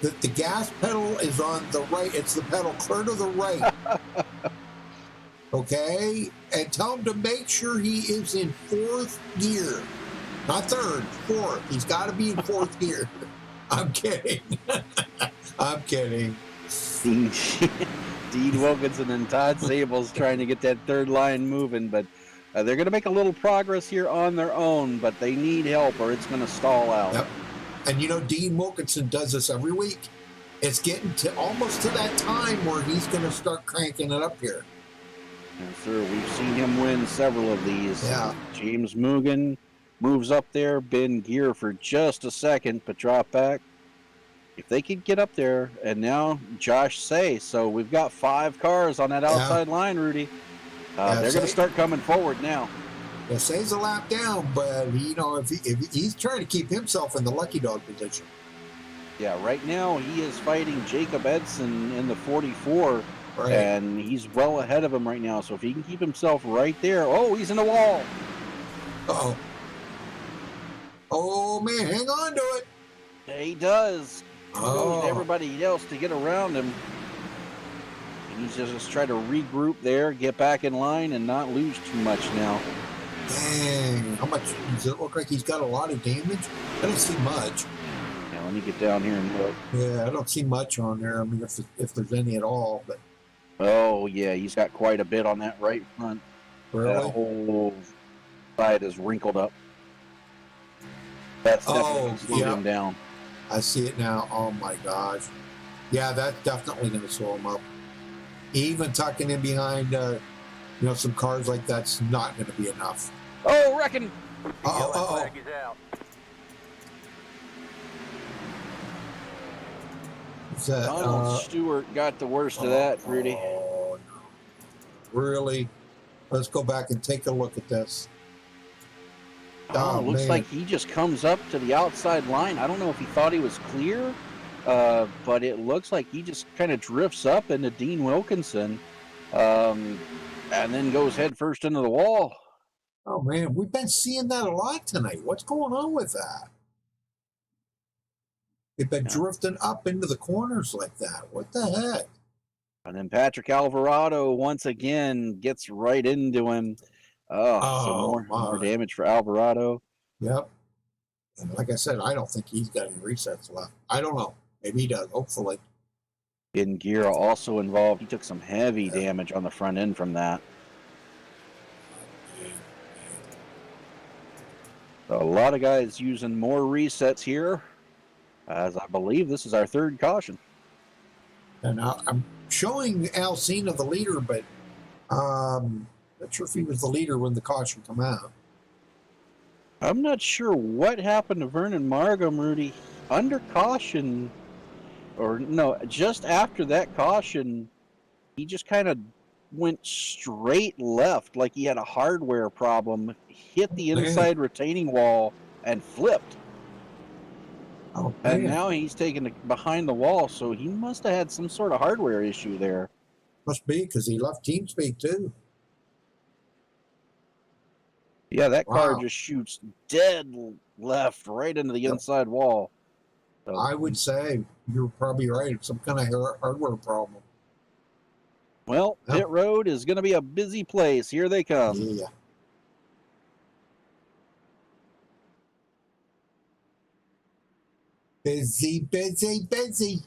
that the gas pedal is on the right. It's the pedal clear to the right. Okay? And tell him to make sure he is in 4th gear. Not 3rd, 4th. He's got to be in 4th gear. I'm kidding. I'm kidding. Dean Wilkinson and Todd Sable's trying to get that third line moving, but they're going to make a little progress here on their own, but they need help or it's going to stall out. Yep. And you know, Dean Wilkinson does this every week. It's getting to almost to that time where he's going to start cranking it up here. Yes, sir. We've seen him win several of these. Yeah. James Mugen moves up there. Ben Gear for just a second, but drop back. If they could get up there, and now Josh Say. So we've got 5 cars on that outside line, Rudy. They're going to start coming forward now. Yeah, Say's a lap down, but you know, if he's trying to keep himself in the lucky dog position. Yeah, right now he is fighting Jacob Edson in the 44, Right. and he's well ahead of him right now. So if he can keep himself right there, oh, he's in the wall. Uh-oh. Oh, man, hang on to it. Yeah, he does. Oh. Goes everybody else to get around him. And he's just trying to regroup there, get back in line, and not lose too much now. Dang. How much does it look like he's got a lot of damage? I don't see much. Now, let me get down here and look. Yeah, I don't see much on there. I mean, if there's any at all, but Oh, yeah, he's got quite a bit on that right front. really? That whole side is wrinkled up. That's definitely slowed him down. I see it now. Oh, my gosh. Yeah, that's definitely going to slow him up. Even tucking in behind, some cars like that's not going to be enough. Oh, reckon. Uh-oh. Is that, Donald Stewart got the worst of that, Rudy. Oh, no. Really? Let's go back and take a look at this. Looks man. like he just comes up to the outside line. I don't know if he thought he was clear, but it looks like he just kind of drifts up into Dean Wilkinson and then goes head first into the wall. Oh, man, we've been seeing that a lot tonight. What's going on with that? They've been drifting up into the corners like that. What the heck? And then Patrick Alvarado once again gets right into him. So more damage for Alvarado. Yep. And like I said, I don't think he's got any resets left. I don't know. Maybe he does, hopefully. Ben Gira also involved. He took some heavy damage on the front end from that. So a lot of guys using more resets here, as I believe this is our third caution. And I'm showing Alcina the leader, but not sure if he was the leader when the caution come out. I'm not sure what happened to Vernon Margam, Rudy. Under caution, or no, just after that caution, he just kind of went straight left like he had a hardware problem, hit the inside retaining wall, and flipped. Oh, And man. now he's taken it behind the wall, so he must have had some sort of hardware issue there. Must be because he left TeamSpeak too. Yeah, that car Wow. just shoots dead left right into the inside wall. So, I would say you're probably right. It's some kind of hardware problem. well, pit road is going to be a busy place. Here they come. Yeah. Busy, busy, busy.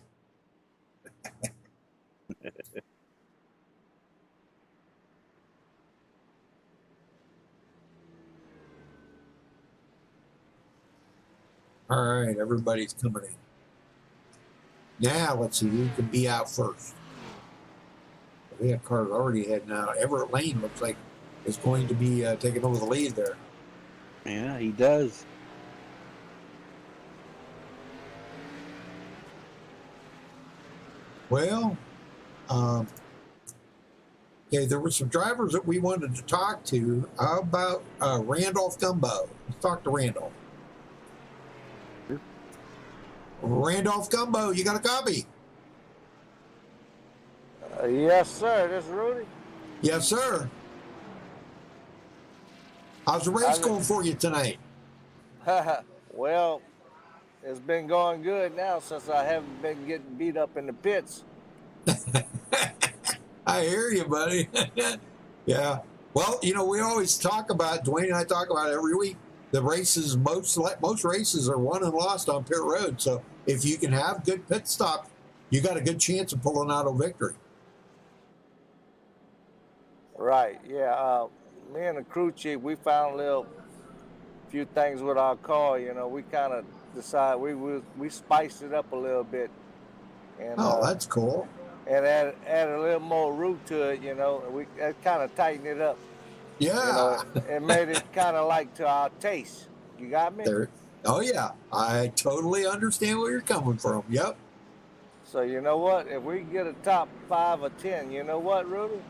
All right, everybody's coming in. Now, let's see who can be out first. We have cars already heading out. Everett Lane looks like is going to be taking over the lead there. Yeah, he does. Well, okay, there were some drivers that we wanted to talk to. How about Randolph Gumbo? Let's talk to Randolph. Sure. Randolph Gumbo, you got a copy? Yes, sir. This is Rudy. Yes, sir. How's the race going for you tonight? Well, it's been going good now since I haven't been getting beat up in the pits. I hear you, buddy. Yeah. Well, you know, we always talk about, Dwayne and I talk about it every week, the races, most races are won and lost on pit road. So if you can have good pit stops, you got a good chance of pulling out a victory. Right. Yeah. Me and the crew chief, we found a few things with our car. You know, we kind of decided we spiced it up a little bit, and Oh, that's cool. and add a little more root to it. You know, we kind of tightened it up. Yeah. You know, it made it kind of like to our taste. You got me? There. Oh, yeah. I totally understand where you're coming from. Yep. So you know what? If we get a top 5 or 10, you know what, Rudy?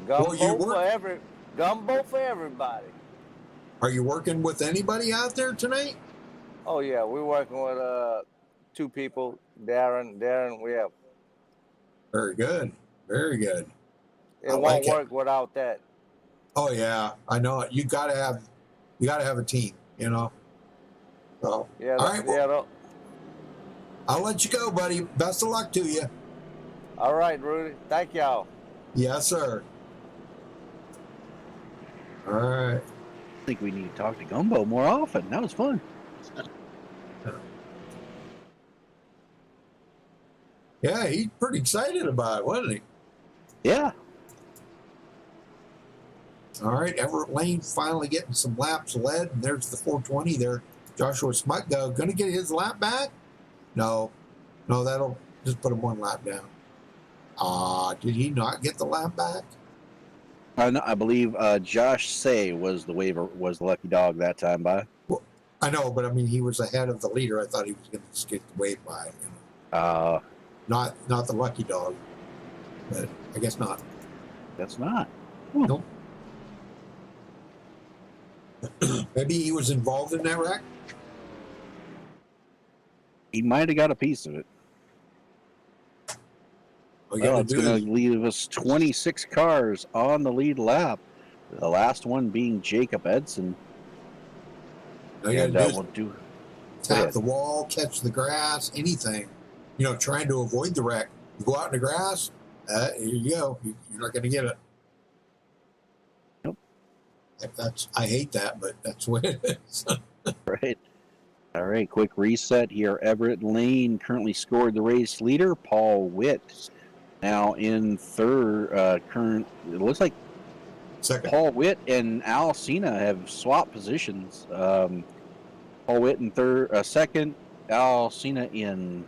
Gumbo for everybody. Are you working with anybody out there tonight? Oh yeah, we're working with 2 people. Darren, we have. Very good. Very good. It won't work without that. Oh yeah, I know it. You gotta have a team, you know. So Yeah. all right, well, I'll let you go, buddy. Best of luck to you. All right, Rudy. Thank y'all. Yes, sir. All right. I think we need to talk to Gumbo more often. That was fun. Yeah, he's pretty excited about it, wasn't he? Yeah. All right, Everett Lane finally getting some laps led, and there's the 420 there. Joshua Smutgo going to get his lap back? No, that'll just put him 1 lap down. Did he not get the lap back? I believe Josh Say was the lucky dog that time by. Well, I know, but I mean, he was ahead of the leader. I thought he was going to just get waved by. You know? Not the lucky dog, but I guess not. That's not. Nope. Maybe he was involved in that wreck. He might have got a piece of it. Well, it's going to leave us 26 cars on the lead lap. The last one being Jacob Edson. And we'll tap the wall, catch the grass, anything. You know, trying to avoid the wreck. You go out in the grass, here you go. You're not going to get it. Nope. I hate that, but that's what it is. Right. All right, quick reset here. Everett Lane currently scored the race leader. Paul Witt now in third. It looks like second. Paul Witt and Al Cena have swapped positions. Paul Witt in second. Al Cena in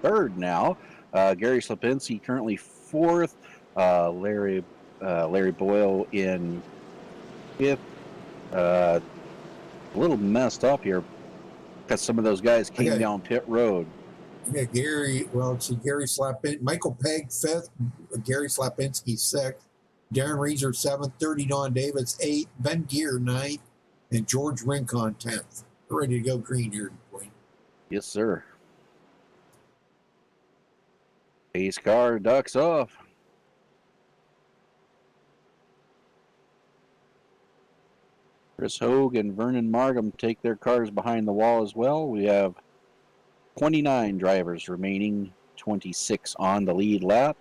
third now. Gary Slapinski currently fourth. Larry Boyle in fifth. A little messed up here because some of those guys came down pit road. Yeah, Gary Slapinski, Michael Pegg fifth, Gary Slapinski sixth, Darren Reeser seventh, 30 Don Davis eighth, Ben Gear ninth, and George Rincon 10th. We're ready to go green here, Dwayne. Yes, sir. Pace car ducks off. Chris Hogue and Vernon Markham take their cars behind the wall as well. We have 29 drivers remaining, 26 on the lead lap.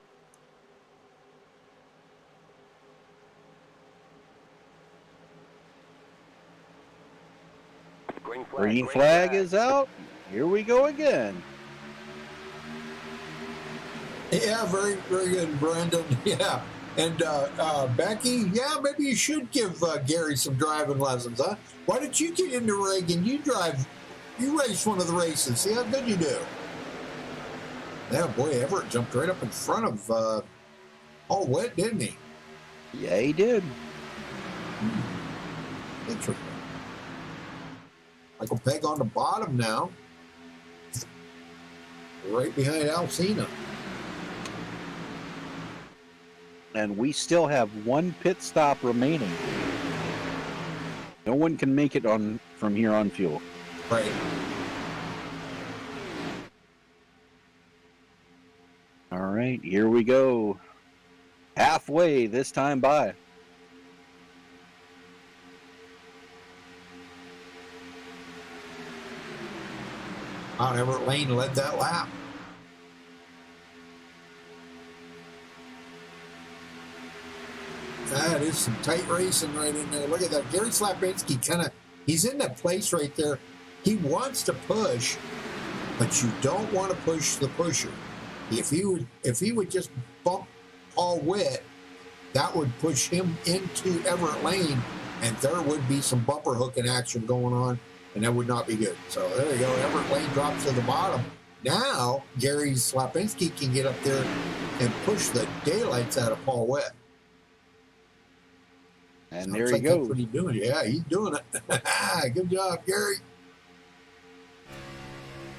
Green flag is out. Here we go again. Yeah, very, very good, Brandon. Yeah. And Becky, yeah, maybe you should give Gary some driving lessons, huh? Why don't you get into rig and you race one of the races? See how good you do. Yeah, boy, Everett jumped right up in front of Paul Witt, didn't he? Yeah, he did. Interesting. Michael Pegg on the bottom now. Right behind Alcina. And we still have one pit stop remaining. No one can make it on from here on fuel. Right. All right, here we go. Halfway this time by. Everett Lane led that lap. That is some tight racing right in there. Look at that. Gary Slapinski he's in that place right there. he wants to push, but you don't want to push the pusher. If he would just bump Paul Witt, that would push him into Everett Lane, and there would be some bumper hooking action going on, and that would not be good. So there you go. Everett Lane drops to the bottom. Now Gary Slapinski can get up there and push the daylights out of Paul Witt. And Sounds there he like that's goes. what he's doing. Yeah, he's doing it. Good job, Gary.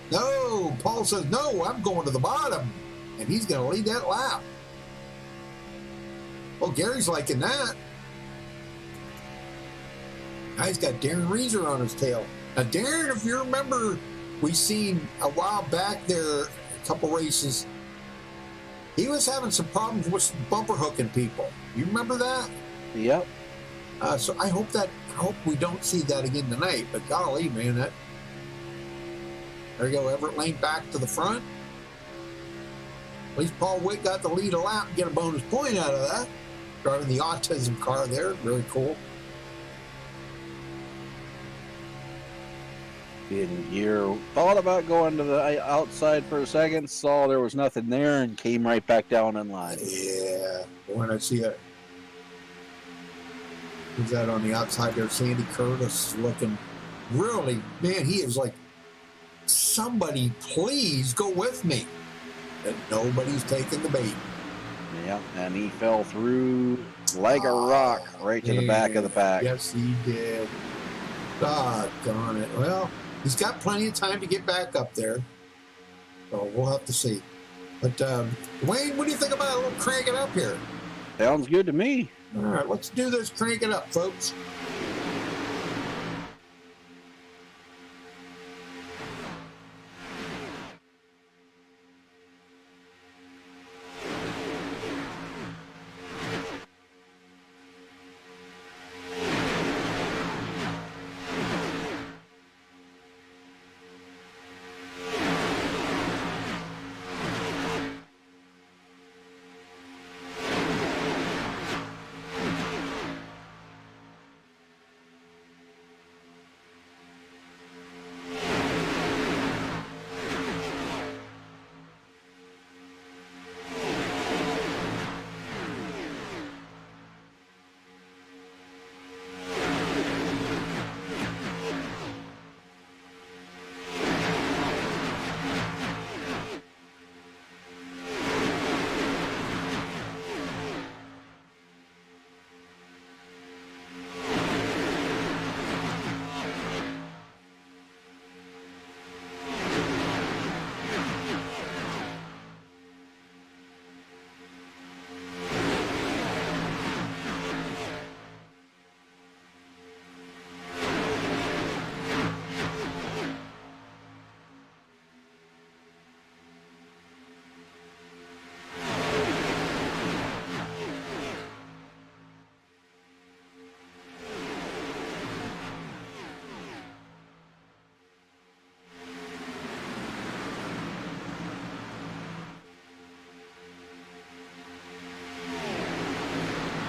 No, Paul says, no, I'm going to the bottom. And he's going to lead that lap. Well, Gary's liking that. Now he's got Darren Reeser on his tail. Now, Darren, if you remember, we seen a while back there, a couple races, he was having some problems with bumper hooking people. You remember that? Yep. So I hope we don't see that again tonight. But golly, man, there you go. Everett Lane back to the front. At least Paul Witt got the lead a lap and get a bonus point out of that. Driving the autism car there, really cool. And you thought about going to the outside for a second, saw there was nothing there, and came right back down in line. Yeah, when I see it. Who's that on the outside there? Sandy Curtis looking really, man, he is like, somebody please go with me. And nobody's taking the bait. Yeah, and he fell through like a rock right to the back of the pack. Yes, he did. Doggone it. Well, he's got plenty of time to get back up there. So we'll have to see. But, Wayne, what do you think about a little crank it up here? Sounds good to me. All right, let's do this. Crank it up, folks.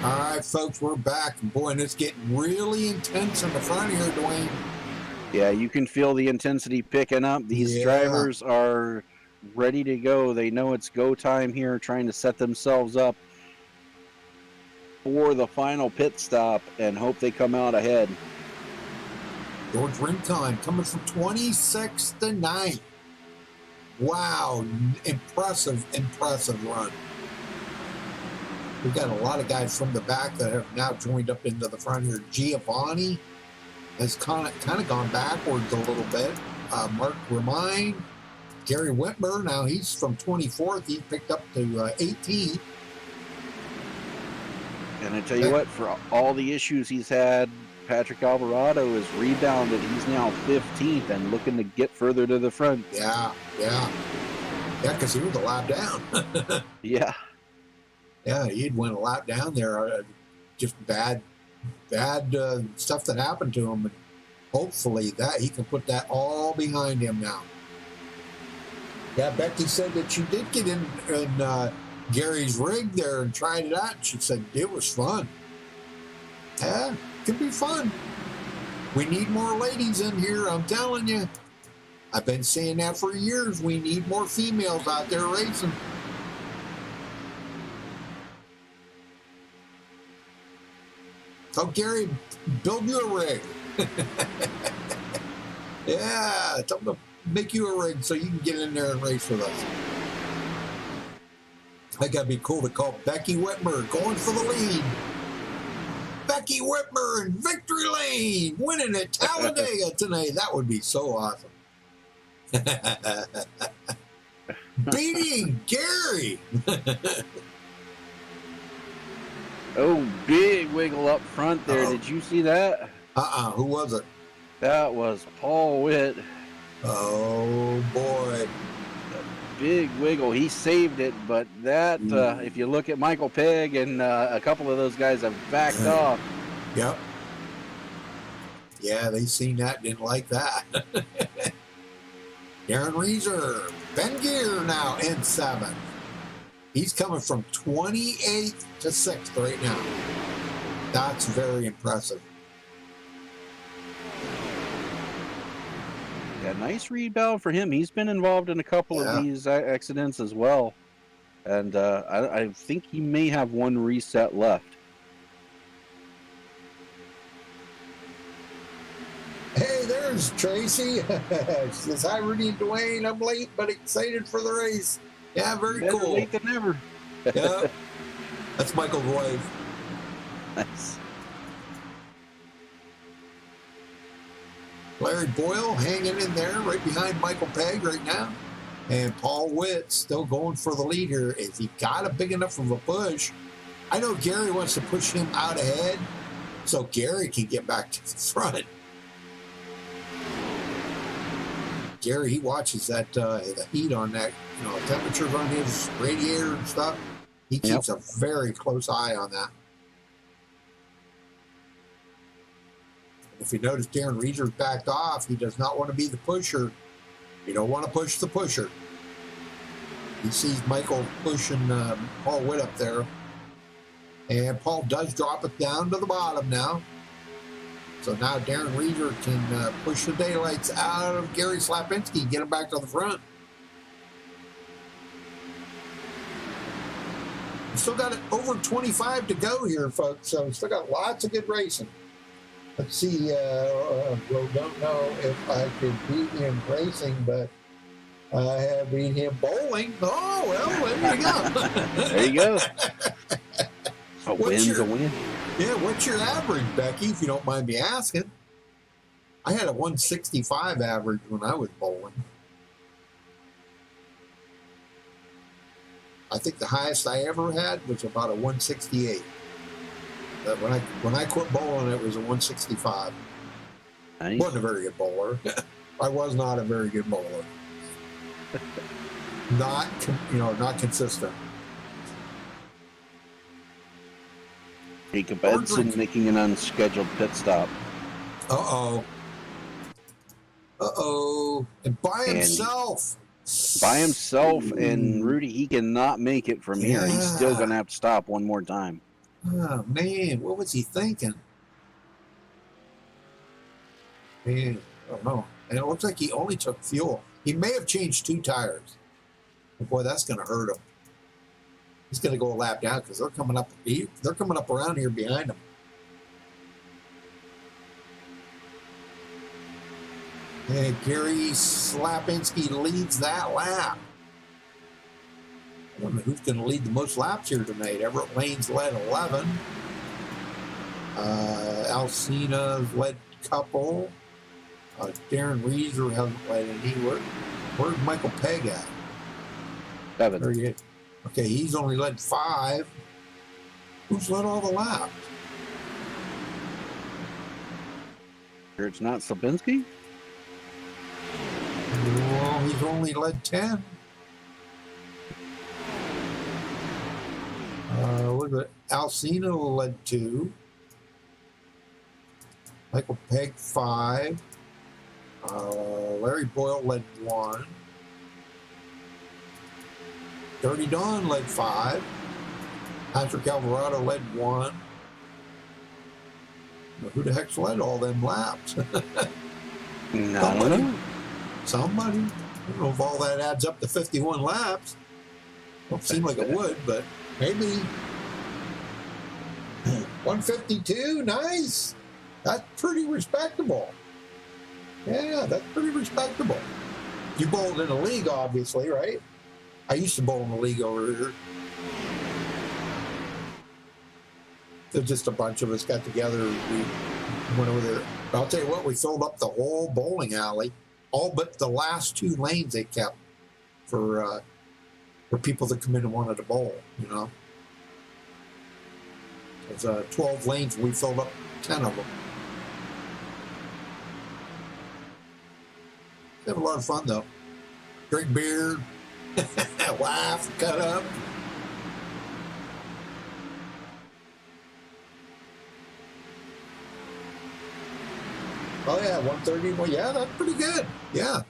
All right, folks, we're back. Boy, and it's getting really intense in the front here, Dwayne. Yeah, you can feel the intensity picking up. These drivers are ready to go. They know it's go time here, trying to set themselves up for the final pit stop and hope they come out ahead. George Rincon coming from 26th to 9th. Wow, impressive run. We've got a lot of guys from the back that have now joined up into the front here. Giovanni has kind of gone backwards a little bit. Mark Remine, Gary Whitmer, now he's from 24th. He picked up to 18th. And I tell you what, for all the issues he's had, Patrick Alvarado has rebounded. He's now 15th and looking to get further to the front. Yeah, because he was a lap down. Yeah. Yeah, he'd went a lap down there. Just bad stuff that happened to him. And hopefully that he can put that all behind him now. Yeah, Becky said that she did get in Gary's rig there and tried it out. And she said it was fun. Yeah, it could be fun. We need more ladies in here, I'm telling you. I've been saying that for years. We need more females out there racing. Oh, Gary, build you a rig. Yeah, tell them to make you a rig so you can get in there and race with us. That gotta be cool to call Becky Whitmer going for the lead. Becky Whitmer in victory lane, winning at Talladega tonight. That would be so awesome. Beating Gary. Oh, big wiggle up front there. Uh-oh. Did you see that? Who was it? That was Paul Witt. Oh boy. Big wiggle. He saved it, but that, if you look at Michael Pegg and a couple of those guys have backed off. Yep. Yeah, they seen that, didn't like that. Darren Reeser, Ben Gear now in 7th. He's coming from 28th to 6th right now. That's very impressive. Yeah, nice rebound for him. He's been involved in a couple of these accidents as well. And I think he may have one reset left. Hey, there's Tracy. She says, hi, Rudy and Dwayne. I'm late, but excited for the race. Yeah, very Better cool. late than never. Yeah. That's Michael's wife. Nice. Larry Boyle hanging in there right behind Michael Pegg right now. And Paul Witt still going for the lead here. If he got a big enough of a push, I know Gary wants to push him out ahead so Gary can get back to the front. Gary, he watches that the heat on that, temperatures on his radiator and stuff. He keeps a very close eye on that. If you notice, Darren Reeser's backed off. He does not want to be the pusher. You don't want to push the pusher. He sees Michael pushing Paul Witt up there. And Paul does drop it down to the bottom now. So now Darren Reeser can push the daylights out of Gary Slapinski and get him back to the front. We still got over 25 to go here, folks. So we still got lots of good racing. Let's see. Don't know if I could beat him racing, but I have beat him bowling. Oh, well, there you go. There you go. A win's a win. Yeah, what's your average, Becky, if you don't mind me asking? I had a 165 average when I was bowling. I think the highest I ever had was about a 168. But when I quit bowling, it was a 165. Nice. Wasn't a very good bowler. I was not a very good bowler. Not consistent. Jacob Edson making an unscheduled pit stop. Uh-oh. And by himself. And Rudy, he cannot make it from here. He's still going to have to stop one more time. Oh, man. What was he thinking? Man, I don't know. And it looks like he only took fuel. He may have changed 2 tires. Boy, that's going to hurt him. He's going to go a lap down because they're coming up. They're coming up around here behind him. And Gary Slapinski leads that lap. I don't know who's going to lead the most laps here tonight. Everett Lane's led 11. Alcina's led a couple. Darren Reeser hasn't led any. Where's Michael Pegg at? 7. There he is. Okay, he's only led 5. Who's led all the laps? Sure it's not Slapinski? Well, he's only led 10. Look at Alcina led 2. Michael Pegg 5. Larry Boyle led 1. Dirty Don led 5. Patrick Alvarado led 1. But who the heck's led all them laps? No, I don't know. Somebody. I don't know if all that adds up to 51 laps. Don't seem like it would, but maybe. 152, nice. That's pretty respectable. Yeah, that's pretty respectable. You bowled in a league, obviously, right? I used to bowl in a league over here. So just a bunch of us got together. We went over there. But I'll tell you what, we filled up the whole bowling alley, all but the last 2 lanes they kept for people that come in and wanted to bowl, you know. It was 12 lanes, and we filled up 10 of them. Had a lot of fun, though. Drink beer, laugh, cut up. Oh, yeah, 130. Well, yeah, that's pretty good. Yeah.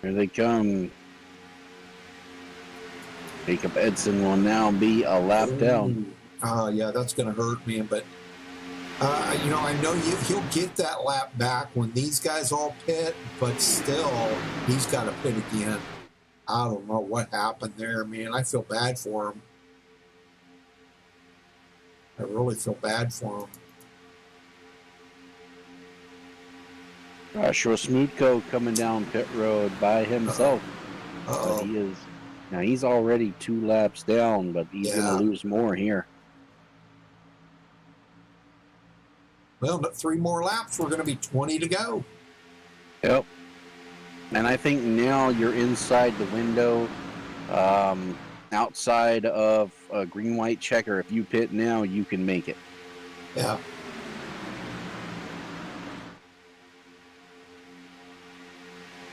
Here they come. Jacob Edson will now be a lap down. Yeah, that's going to hurt, man. But, you know, I know he'll get that lap back when these guys all pit, but still, he's got to pit again. I don't know what happened there, man. I feel bad for him. I really feel bad for him. Joshua Smootko coming down pit road by himself. But he is now. He's already 2 laps down, but he's going to lose more here. Well, 3 more laps. We're going to be 20 to go. Yep. And I think now you're inside the window, outside of a green-white checker. If you pit now, you can make it. Yeah.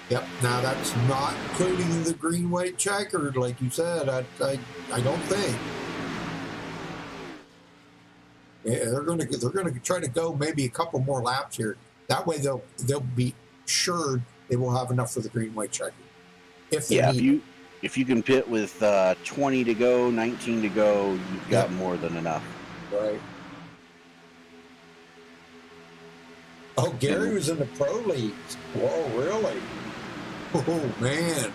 Yep. Now that's not including the green-white checkered, like you said. I don't think. Yeah, they're gonna try to go maybe a couple more laps here. That way they'll be sure they will have enough for the green-white checker. If you can pit with 20 to go, 19 to go, you've got more than enough. Right. Oh, Gary was in the pro leagues. Whoa, really? Oh, man.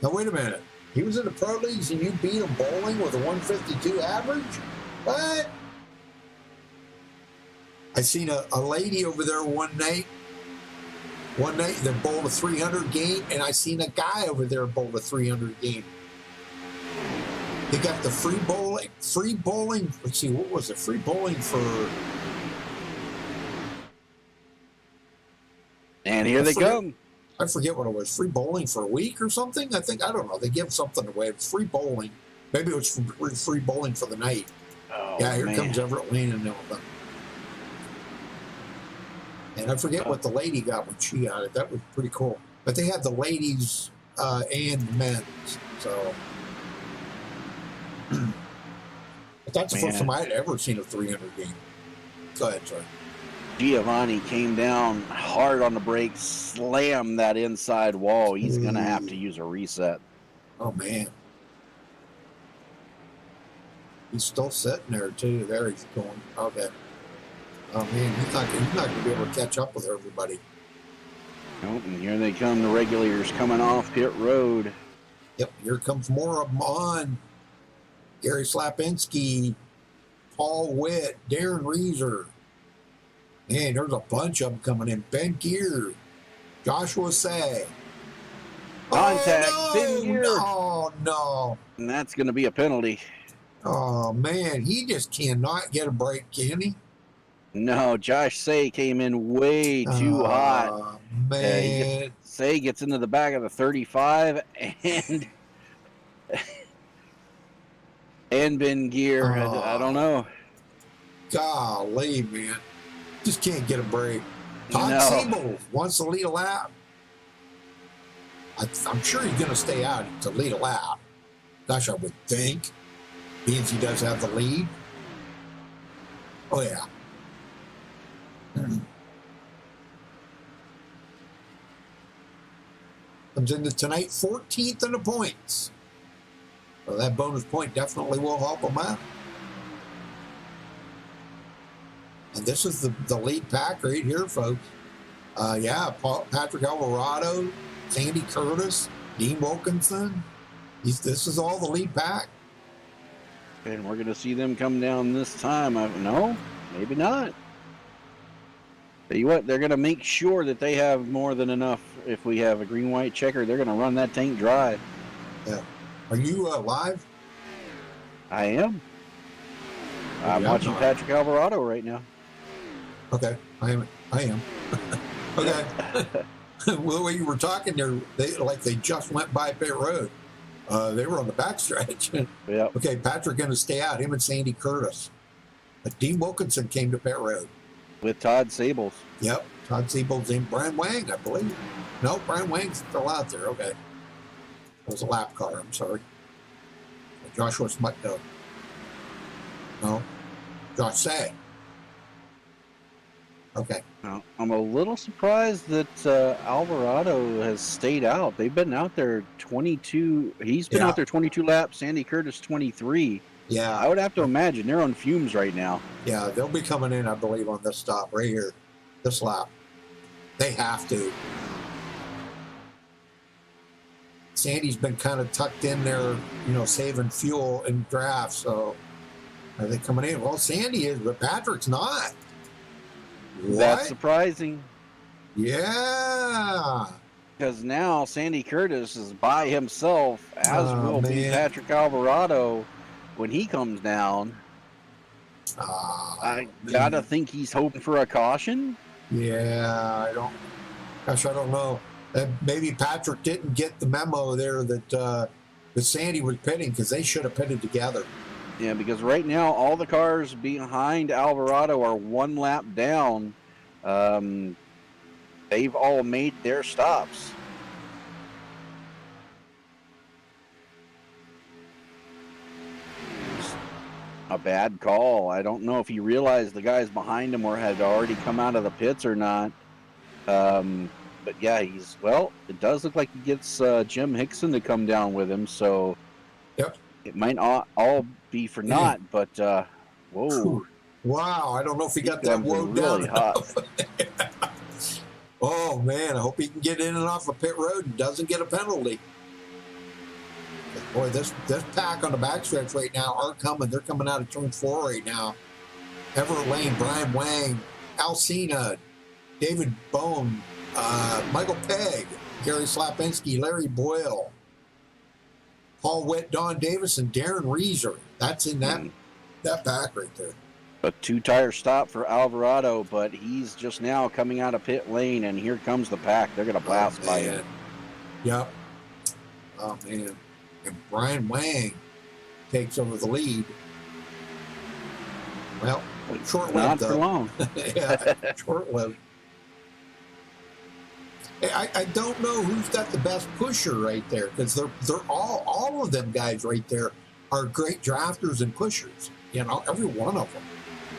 Now, wait a minute. He was in the pro leagues and you beat him bowling with a 152 average? What? I seen a lady over there one night that bowled a 300 game, and I seen a guy over there bowl a 300 game. They got the free bowling. Let's see, what was it? Free bowling for... And here they come. I forget what it was. Free bowling for a week or something? I don't know. They give something away. It was free bowling. Maybe it was free bowling for the night. Oh, yeah, here man. comes Everett Lane and all that. And I forget what the lady got when she got it. That was pretty cool. But they had the ladies and men's. So. But that's the first time I had ever seen a 300 game. Go ahead, sorry. Giovanni came down hard on the brakes, slammed that inside wall. He's going to have to use a reset. Oh, man. He's still sitting there, too. There he's going. Okay. Oh, man, he's not going to be able to catch up with everybody. Nope, and here they come, the regulators coming off pit road. Yep, here comes more of them on. Gary Slapinski, Paul Witt, Darren Reeser. Man, there's a bunch of them coming in. Ben Gear, Joshua Say. Contact, oh, Ben Gear. No. And that's going to be a penalty. Oh, man, he just cannot get a break, can he? No, Josh Say came in way too hot. Man. Say gets into the back of the 35 and Ben Gear. I don't know. Golly, man. Just can't get a break. Todd Siebel wants to lead a lap. I'm sure he's going to stay out to lead a lap. Gosh, I would think. Means he does have the lead. Oh, yeah. Comes into tonight 14th in the points. So that bonus point definitely will help him out. And this is the lead pack right here, folks. Patrick Alvarado, Sandy Curtis, Dean Wilkinson. This is all the lead pack. And we're going to see them come down this time. No, maybe not. Tell you what, they're going to make sure that they have more than enough. If we have a green-white checker, they're going to run that tank dry. Yeah. Are you live? I am. I'm watching Patrick Alvarado right now. Okay, I am. Okay. Well, the way you were talking there, they just went by pit road. They were on the backstretch. Yeah. Okay, Patrick going to stay out. Him and Sandy Curtis. Dean Wilkinson came to pit road. With Todd Sables. Yep, Todd Sables and Brian Wang, I believe. No, Brian Wang's still out there. Okay. It was a lap car, I'm sorry. Joshua Smutko. No. Josh Say. Okay. Now, I'm a little surprised that Alvarado has stayed out. They've been out there 22. He's been out there 22 laps. Sandy Curtis 23. Yeah. I would have to imagine they're on fumes right now. Yeah, they'll be coming in, I believe, on this stop right here, this lap. They have to. Sandy's been kind of tucked in there, saving fuel in drafts. So are they coming in? Well, Sandy is, but Patrick's not. What? That's surprising. Yeah. Because now Sandy Curtis is by himself, as will be Patrick Alvarado when he comes down. I gotta think he's hoping for a caution. Yeah, I don't know. Maybe Patrick didn't get the memo there that Sandy was pitting, because they should have pitted together. Yeah, because right now all the cars behind Alvarado are one lap down. They've all made their stops. A bad call. I don't know if he realized the guys behind him had already come out of the pits or not. But yeah, it does look like he gets Jim Hickson to come down with him, so it might all be for naught, but whoa. Wow, I don't know if he got that whoa really down. hot. Oh man, I hope he can get in and off a pit road and doesn't get a penalty. Boy, this pack on the backstretch right now are coming. They're coming out of turn 4 right now. Everett Lane, Brian Wang, Alcina, David Bone, Michael Pegg, Gary Slapinski, Larry Boyle, Paul Witt, Don Davis, and Darren Reeser. That's in that pack right there. A 2-tire stop for Alvarado, but he's just now coming out of pit lane, and here comes the pack. They're going to blast by him. Yep. Oh, man. And Brian Wang takes over the lead. Well, short-lived, not though. for long. Yeah, short-lived. I don't know who's got the best pusher right there, because they're all of them guys right there are great drafters and pushers. Every one of them.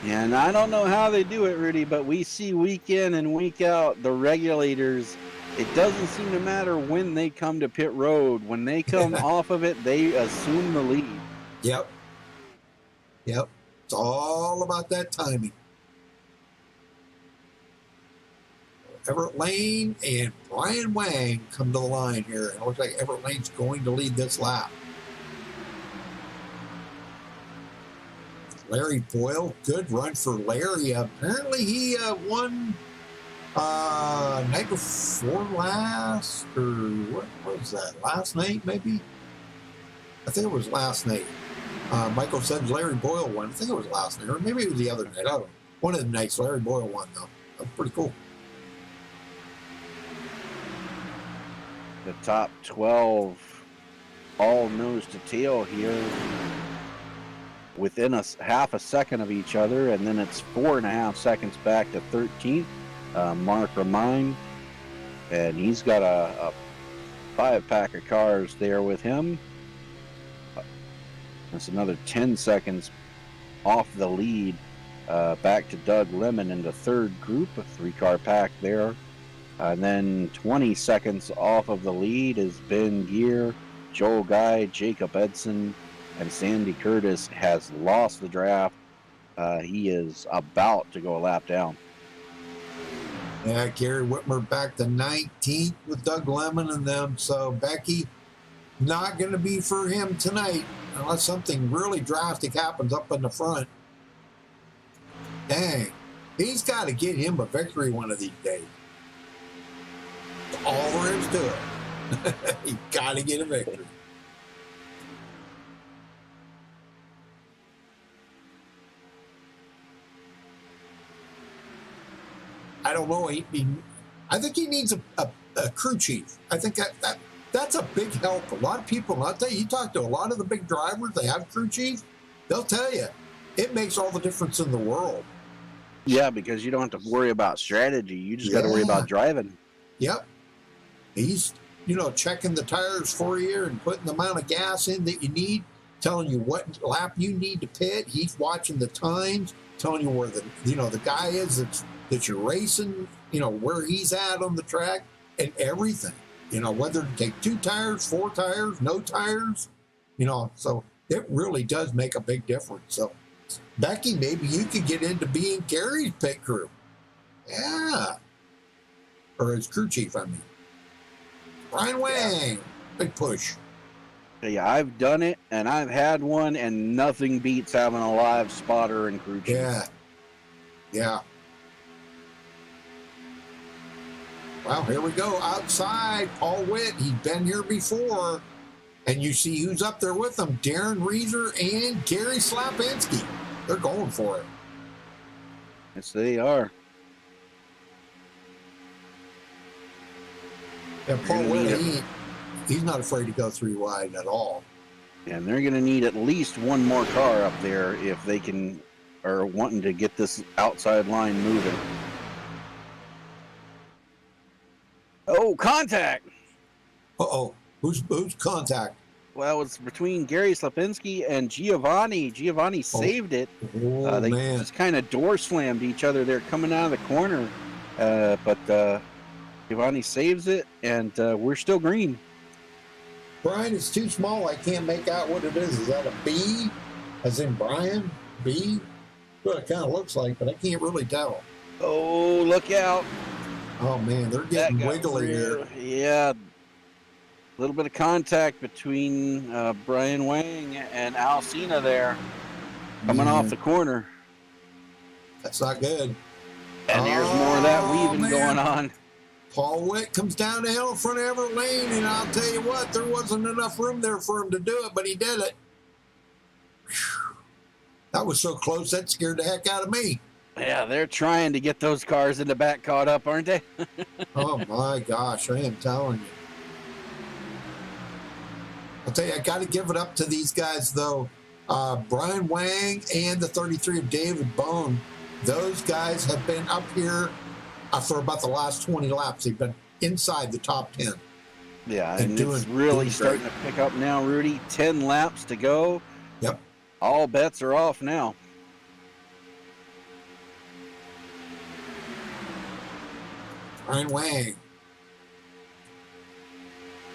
Yeah, and I don't know how they do it, Rudy, but we see week in and week out the regulators. It doesn't seem to matter when they come to pit road. When they come off of it, they assume the lead. Yep. It's all about that timing. Everett Lane and Brian Wang come to the line here. It looks like Everett Lane's going to lead this lap. Larry Boyle, good run for Larry. Apparently he won night before last, or what was that? Last night, maybe? I think it was last night. Michael said Larry Boyle won. I think it was last night, or maybe it was the other night. I don't know. One of the nights Larry Boyle won, though. That's pretty cool. The top 12 all nose to tail here within half a second of each other, and then it's 4.5 seconds back to 13th. Mark Ramine, and he's got a 5-pack of cars there with him. That's another 10 seconds off the lead, back to Doug Lemon in the third group, a 3-car pack there. And then 20 seconds off of the lead is Ben Gear, Joel Guy, Jacob Edson, and Sandy Curtis has lost the draft. He is about to go a lap down. Yeah, Gary Whitmer back to 19th with Doug Lemon and them. So Becky, not going to be for him tonight unless something really drastic happens up in the front. Dang, he's got to get him a victory one of these days. That's all there is to it. He's got to get a victory. I don't know. I think he needs a crew chief. I think that's a big help. A lot of people, I'll tell you, you talk to a lot of the big drivers, they have crew chiefs, they'll tell you it makes all the difference in the world. Yeah, because you don't have to worry about strategy. You just got to worry about driving. Yep. He's, checking the tires for you and putting the amount of gas in that you need, telling you what lap you need to pit. He's watching the times, telling you where the guy is that you're racing, where he's at on the track and everything, whether to take 2 tires, 4 tires, no tires, so it really does make a big difference. So Becky, maybe you could get into being Gary's pit crew. Yeah. Or his crew chief, I mean. Brian Wang, big push. Yeah, I've done it, and I've had one, and nothing beats having a live spotter and crew chief. Yeah. Well, here we go. Outside, Paul Witt. He's been here before. And you see who's up there with him. Darren Reeser and Gary Slapinski. They're going for it. Yes, they are. Yeah, Paul Witt, he's not afraid to go 3 wide at all. And they're going to need at least one more car up there if they are wanting to get this outside line moving. Oh, contact! Uh-oh. Who's contact? Well, it's between Gary Slapinski and Giovanni. Giovanni saved it. Oh, they man. just kind of door slammed each other. They're coming out of the corner. But Giovanni saves it, and we're still green. Brian, it's too small. I can't make out what it is. Is that a B? As in Brian? B? What it kind of looks like, but I can't really tell. Oh, look out. Oh, man, they're getting wiggly here. Yeah. A little bit of contact between Brian Wang and Al Cena there. Coming off the corner. That's not good. And there's more of that weaving going on. Paul Witt comes down the hill in front of Everett Lane, and I'll tell you what, there wasn't enough room there for him to do it, but he did it. Whew. That was so close, that scared the heck out of me. Yeah, they're trying to get those cars in the back caught up, aren't they? Oh, my gosh, I am telling you. I'll tell you, I got to give it up to these guys, though. Brian Wang and the 33 of David Bone, those guys have been up here for about the last 20 laps. They've been inside the top 10. Yeah, and it's really starting to pick up now, Rudy. 10 laps to go. Yep. All bets are off now. Brian Wang.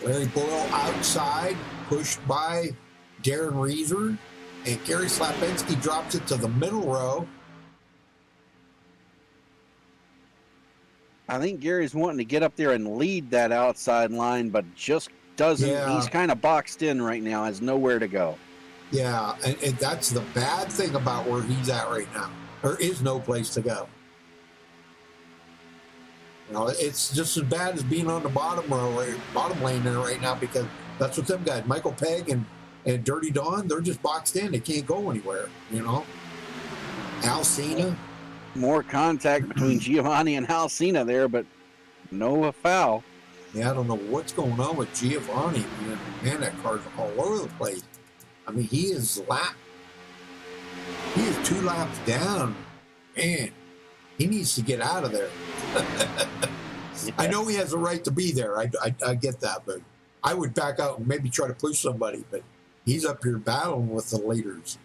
Larry Boyle outside, pushed by Darren Reeser. And Gary Slapinski drops it to the middle row. I think Gary's wanting to get up there and lead that outside line, but just doesn't. Yeah. He's kind of boxed in right now, has nowhere to go. Yeah, and that's the bad thing about where he's at right now. There is no place to go. It's just as bad as being on the bottom lane there right now, because that's what them guys, Michael Pegg and Dirty Dawn, they're just boxed in. They can't go anywhere, Al Cena. More contact between Giovanni and Al Cena there, but no foul. Yeah, I don't know what's going on with Giovanni. Man, that car's all over the place. I mean, he is 2 laps down. Man, he needs to get out of there. I know he has a right to be there. I get that, but I would back out and maybe try to push somebody, but he's up here battling with the leaders.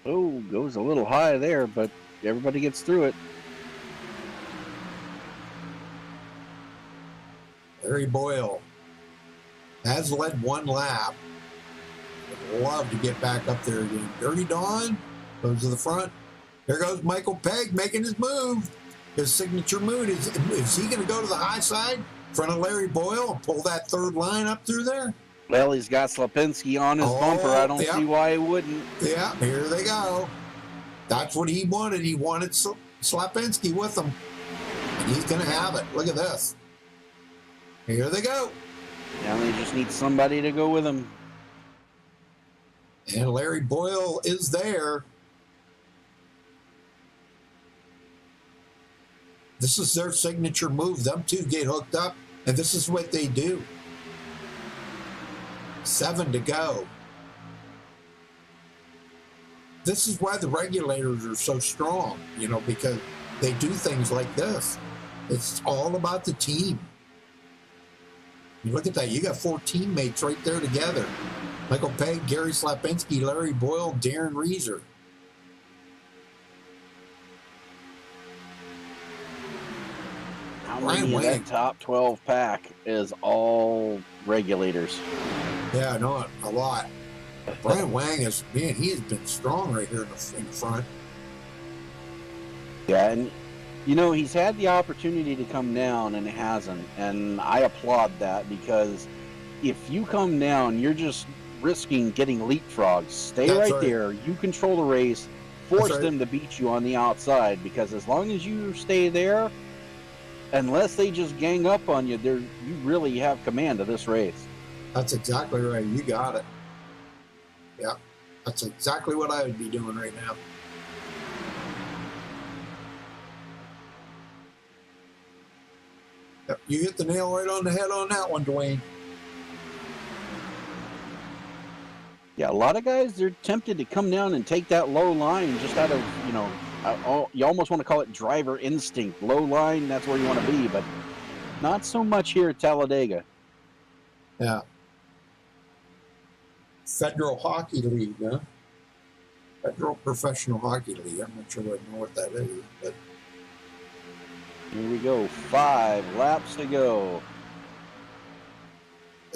Oh, goes a little high there, but everybody gets through it. Larry Boyle has led 1 lap. Would love to get back up there again. Dirty Dawn, Goes to the front. There goes Michael Pegg making his move. His signature move. Is he going to go to the high side in front of Larry Boyle and pull that third line up through there? Well, he's got Slapinski on his bumper. I don't see why he wouldn't. Yeah, here they go. That's what he wanted. He wanted Slapinski with him. And he's going to have it. Look at this. Here they go. Now they just need somebody to go with him. And Larry Boyle is there. This is their signature move. Them two get hooked up, and this is what they do. 7 to go. This is why the regulators are so strong, you know, because they do things like this. It's all about the team. You look at that. You got 4 teammates right there together. Michael Pegg, Gary Slapinski, Larry Boyle, Darren Reeser. How many of that top 12 pack is all regulators? Yeah, I know it. A lot. Brian Wang is, man, he has been strong right here in the front. Yeah, and you know, he's had the opportunity to come down and hasn't, and I applaud that, because if you come down, you're just risking getting leapfrogged. Stay right there. You control the race. Force them to beat you on the outside, because as long as you stay there, unless they just gang up on you, you really have command of this race. That's exactly right. You got it. Yeah, that's exactly what I would be doing right now. Yep, you hit the nail right on the head on that one, Dwayne. Yeah, a lot of guys, they're tempted to come down and take that low line just out of, you know, you almost want to call it driver instinct. Low line, that's where you want to be, but not so much here at Talladega. Yeah. Federal Hockey League, huh? Federal Professional Hockey League. I'm not sure I know what that is, but here we go. 5 laps to go.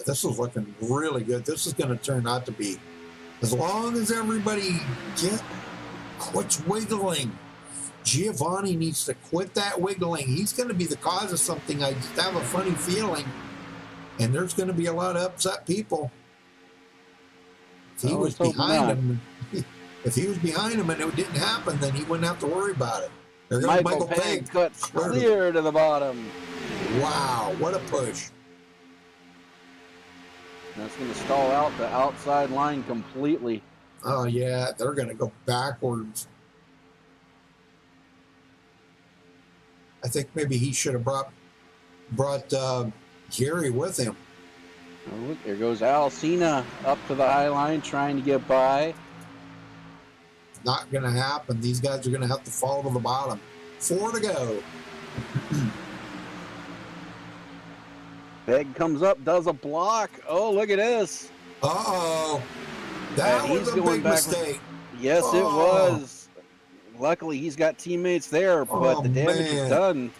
This is looking really good. This is going to turn out to be, as long as everybody quits wiggling. Giovanni needs to quit that wiggling. He's going to be the cause of something. I just have a funny feeling. And there's going to be a lot of upset people. If he was behind him, and it didn't happen, then he wouldn't have to worry about it. There goes Michael Pegg. Cuts clear to the bottom. Wow, what a push. That's going to stall out the outside line completely. Oh, yeah, they're going to go backwards. I think maybe he should have brought Gary with him. Oh, look, there goes Al Cena up to the high line trying to get by. Not going to happen. These guys are going to have to fall to the bottom. 4 to go. Pegg comes up, does a block. Oh, look at this. Uh-oh. That was a big mistake. Yes, it was. Luckily, he's got teammates there, but the damage is done.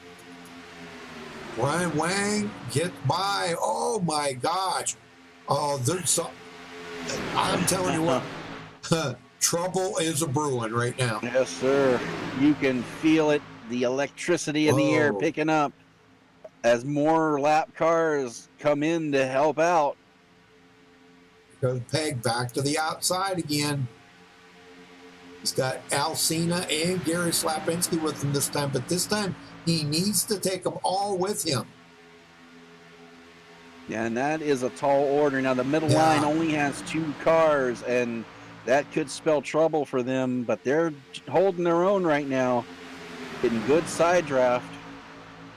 Brian Wang gets by. Oh, my gosh. Oh, there's some. I'm telling you what. Trouble is a brewing right now. Yes, sir. You can feel it. The electricity in the air picking up as more lap cars come in to help out. Goes Pegg back to the outside again. He's got Al Cena and Gary Slapinski with him this time, but this time he needs to take them all with him. Yeah, and that is a tall order. Now, the middle line only has 2 cars, and that could spell trouble for them, but they're holding their own right now. Getting good side draft.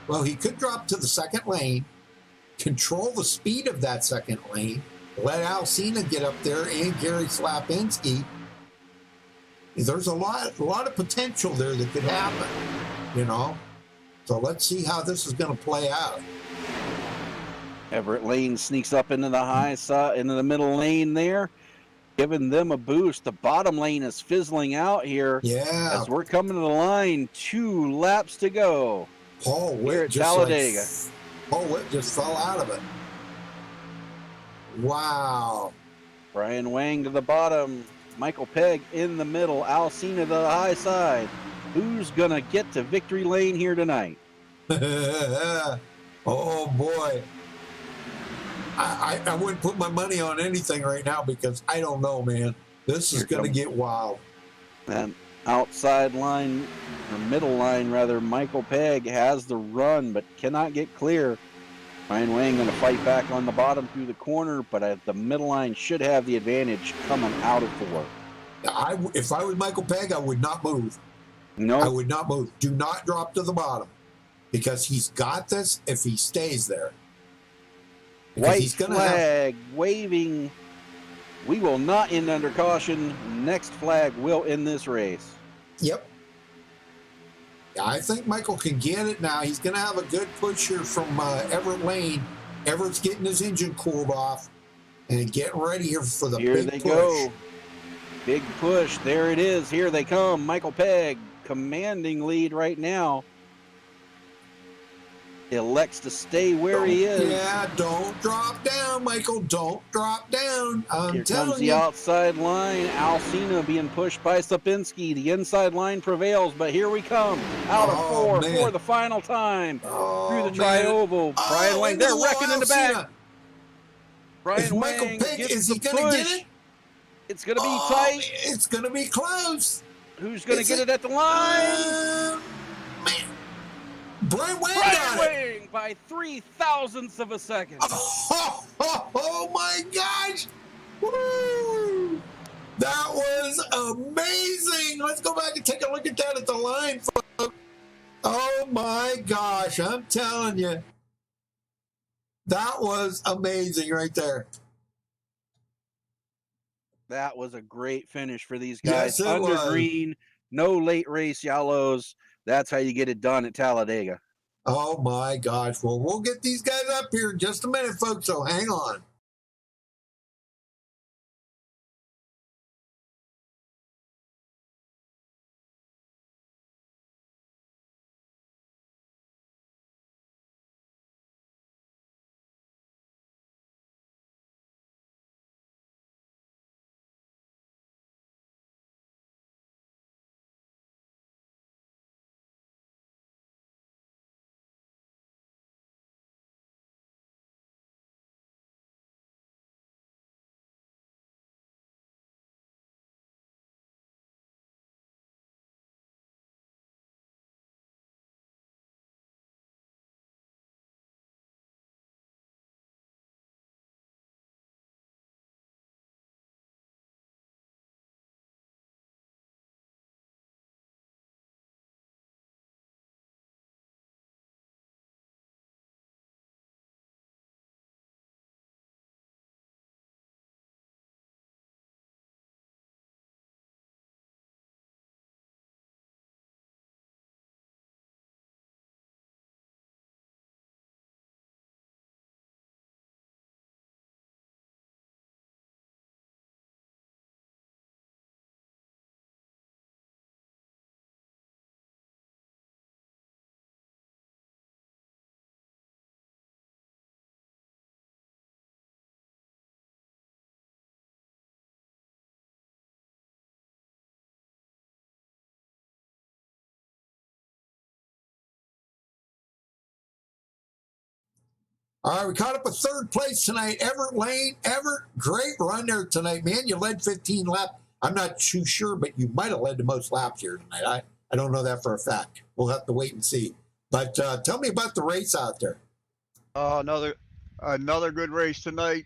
Well, he could drop to the second lane, control the speed of that second lane, let Al Cena get up there and Gary Slapinski. There's a lot of potential there that could happen, you know. So let's see how this is going to play out. Everett Lane sneaks up into the high side, into the middle lane there, giving them a boost. The bottom lane is fizzling out here. Yeah. As we're coming to the line, 2 laps to go. Paul Witt Talladega. Paul Witt just fell out of it. Wow. Brian Wang to the bottom. Michael Pegg in the middle, Alcina to the high side. Who's going to get to victory lane here tonight? Oh, boy. I wouldn't put my money on anything right now because I don't know, man. This is going to get wild. And outside line, or middle line rather, Michael Pegg has the run but cannot get clear. Ryan Wang going to fight back on the bottom through the corner, but at the middle line should have the advantage coming out of 4. If I was Michael Pegg, I would not move. No, I would not move. Do not drop to the bottom because he's got this if he stays there. Because white he's gonna flag waving. We will not end under caution. Next flag will end this race. Yep. I think Michael can get it now. He's going to have a good push here from Everett Lane. Everett's getting his engine cooled off and getting ready here for the Here big they push. go. Big push. There it is. Here they come. Michael Pegg, commanding lead right now. Elects to stay where he is. Yeah, don't drop down, Michael. Don't drop down. I'm Here telling comes the you. outside line. Alcina being pushed by Sapinski. The inside line prevails, but here we come. Out of 4 man. for the final time. Oh, Through the man. tri-oval. Brian Wang, into they're the wrecking in the Alcina. back. Brian Is Michael Wang Pegg, gets is he the going to push. get it? It's going to be Oh, tight. It's going to be close. Who's going to Is get it? it at the line? Man. Brian Wang Brian got it. Wang by 0.003 of a second. Oh my gosh! Woo! That was amazing. Let's go back and take a look at that at the line, folks. Oh my gosh! I'm telling you, that was amazing right there. That was a great finish for these guys. Yes, it Under was. green, no late race yellows. That's how you get it done at Talladega. Oh my gosh! Well, we'll get these guys up here in just a minute, folks. So hang on. All right, we caught up with third place tonight. Everett Lane. Everett, great run there tonight, man. You led 15 laps. I'm not too sure, but you might have led the most laps here tonight. I don't know that for a fact. We'll have to wait and see. But tell me about the race out there. Another good race tonight,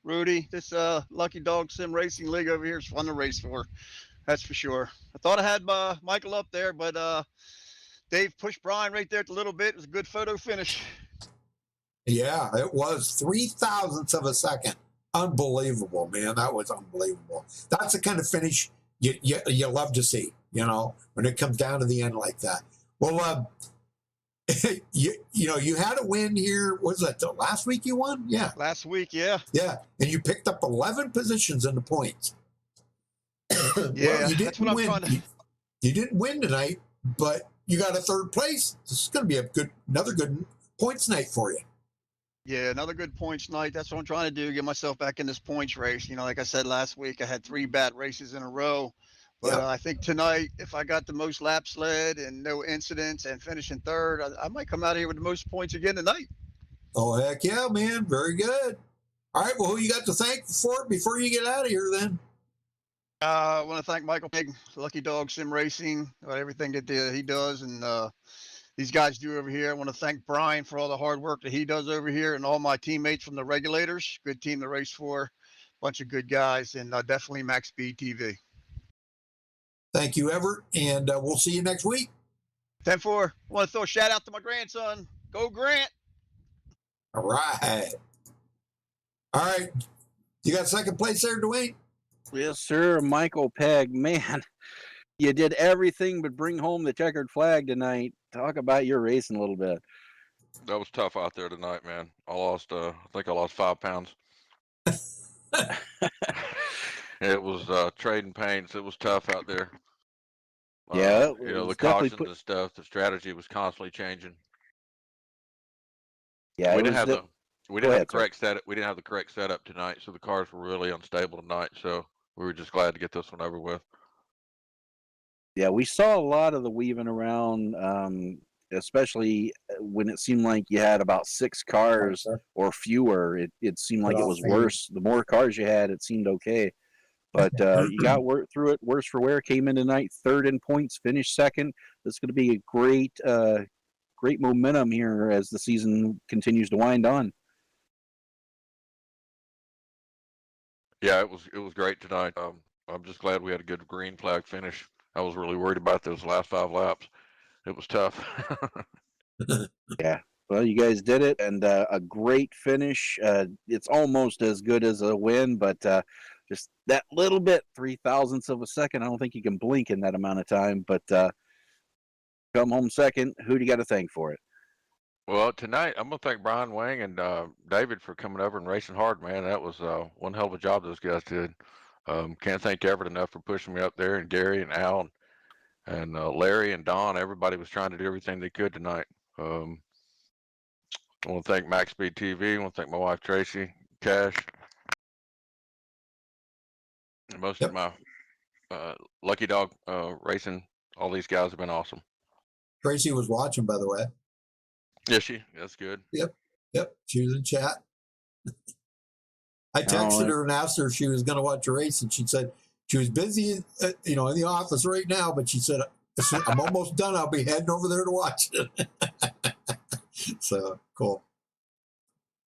Rudy. This Lucky Dog Sim Racing League over here is fun to race for. That's for sure. I thought I had Michael up there, but Dave pushed Brian right there at the little bit. It was a good photo finish. Yeah, it was 0.003 of a second. Unbelievable, man. That was unbelievable. That's the kind of finish you love to see, you know, when it comes down to the end like that. Well, you had a win here. Was that the last week you won? Yeah. Last week, yeah. Yeah, and you picked up 11 positions in the points. Yeah, you that's what I'm win. trying to. You didn't win tonight, but you got a third place. This is going to be another good points night for you. Yeah, another good points night. That's what I'm trying to do, get myself back in this points race. Like I said last week, I had 3 bad races in a row. But Yep. I think tonight, if I got the most laps led and no incidents and finishing third, I might come out here with the most points again tonight. Oh, heck yeah, man. Very good. All right, well, who you got to thank for it before you get out of here then? I want to thank Michael Pig, Lucky Dog Sim Racing, about everything that he does and these guys do over here. I want to thank Brian for all the hard work that he does over here and all my teammates from the regulators. Good team to race for. Bunch of good guys, and definitely MaxspeedTV. Thank you, Everett, and we'll see you next week. 10-4. I want to throw a shout out to my grandson. Go Grant. All right. All right. You got second place there, Dwayne? Yes, sir. Michael Pegg, man, you did everything but bring home the checkered flag tonight. Talk about your racing a little bit. That was tough out there tonight, man. I lost, I think I lost 5 pounds. It was trading pains. It was tough out there. Yeah, the cautions and stuff. The strategy was constantly changing. Yeah, we didn't have the correct setup. We didn't have the correct setup tonight, so the cars were really unstable tonight. So we were just glad to get this one over with. Yeah, we saw a lot of the weaving around, especially when it seemed like you had about 6 cars or fewer. It seemed like it was worse. The more cars you had, it seemed okay. But you got through it. Worse for wear. Came in tonight, third in points, finished second. This is going to be a great momentum here as the season continues to wind on. Yeah, it was great tonight. I'm just glad we had a good green flag finish. I was really worried about those last 5 laps. It was tough. Yeah. Well, you guys did it, and a great finish. It's almost as good as a win, but just that little bit, 0.003 of a second. I don't think you can blink in that amount of time. But come home second. Who do you got to thank for it? Well, tonight I'm gonna thank Brian Wang and David for coming over and racing hard, man. That was one hell of a job those guys did. Can't thank Everett enough for pushing me up there, and Gary and Al and Larry and Don. Everybody was trying to do everything they could tonight. I want to thank MaxspeedTV. I want to thank my wife Tracy, Cash, and most of my Lucky Dog racing. All these guys have been awesome. Tracy was watching, by the way. That's good. Yep. She was in chat. I texted her and asked her if she was going to watch a race, and she said she was busy, in the office right now. But she said, "I'm almost done. I'll be heading over there to watch it." So cool.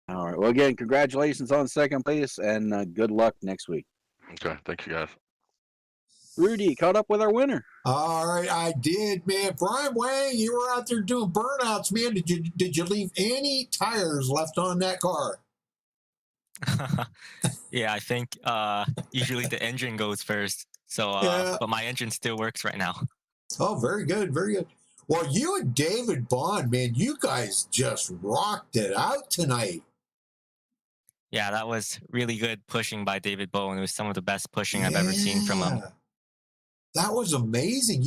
All right. Well, again, congratulations on second place, and good luck next week. Okay. Thank you, guys. Rudy, caught up with our winner. All right, I did, man. Brian Wang, you were out there doing burnouts, man. Did you leave any tires left on that car? Yeah, I think usually the engine goes first. So, but my engine still works right now. Oh, very good, very good. Well, you and David Bond, man, you guys just rocked it out tonight. Yeah, that was really good pushing by David Bowen. It was some of the best pushing I've ever seen from him. That was amazing.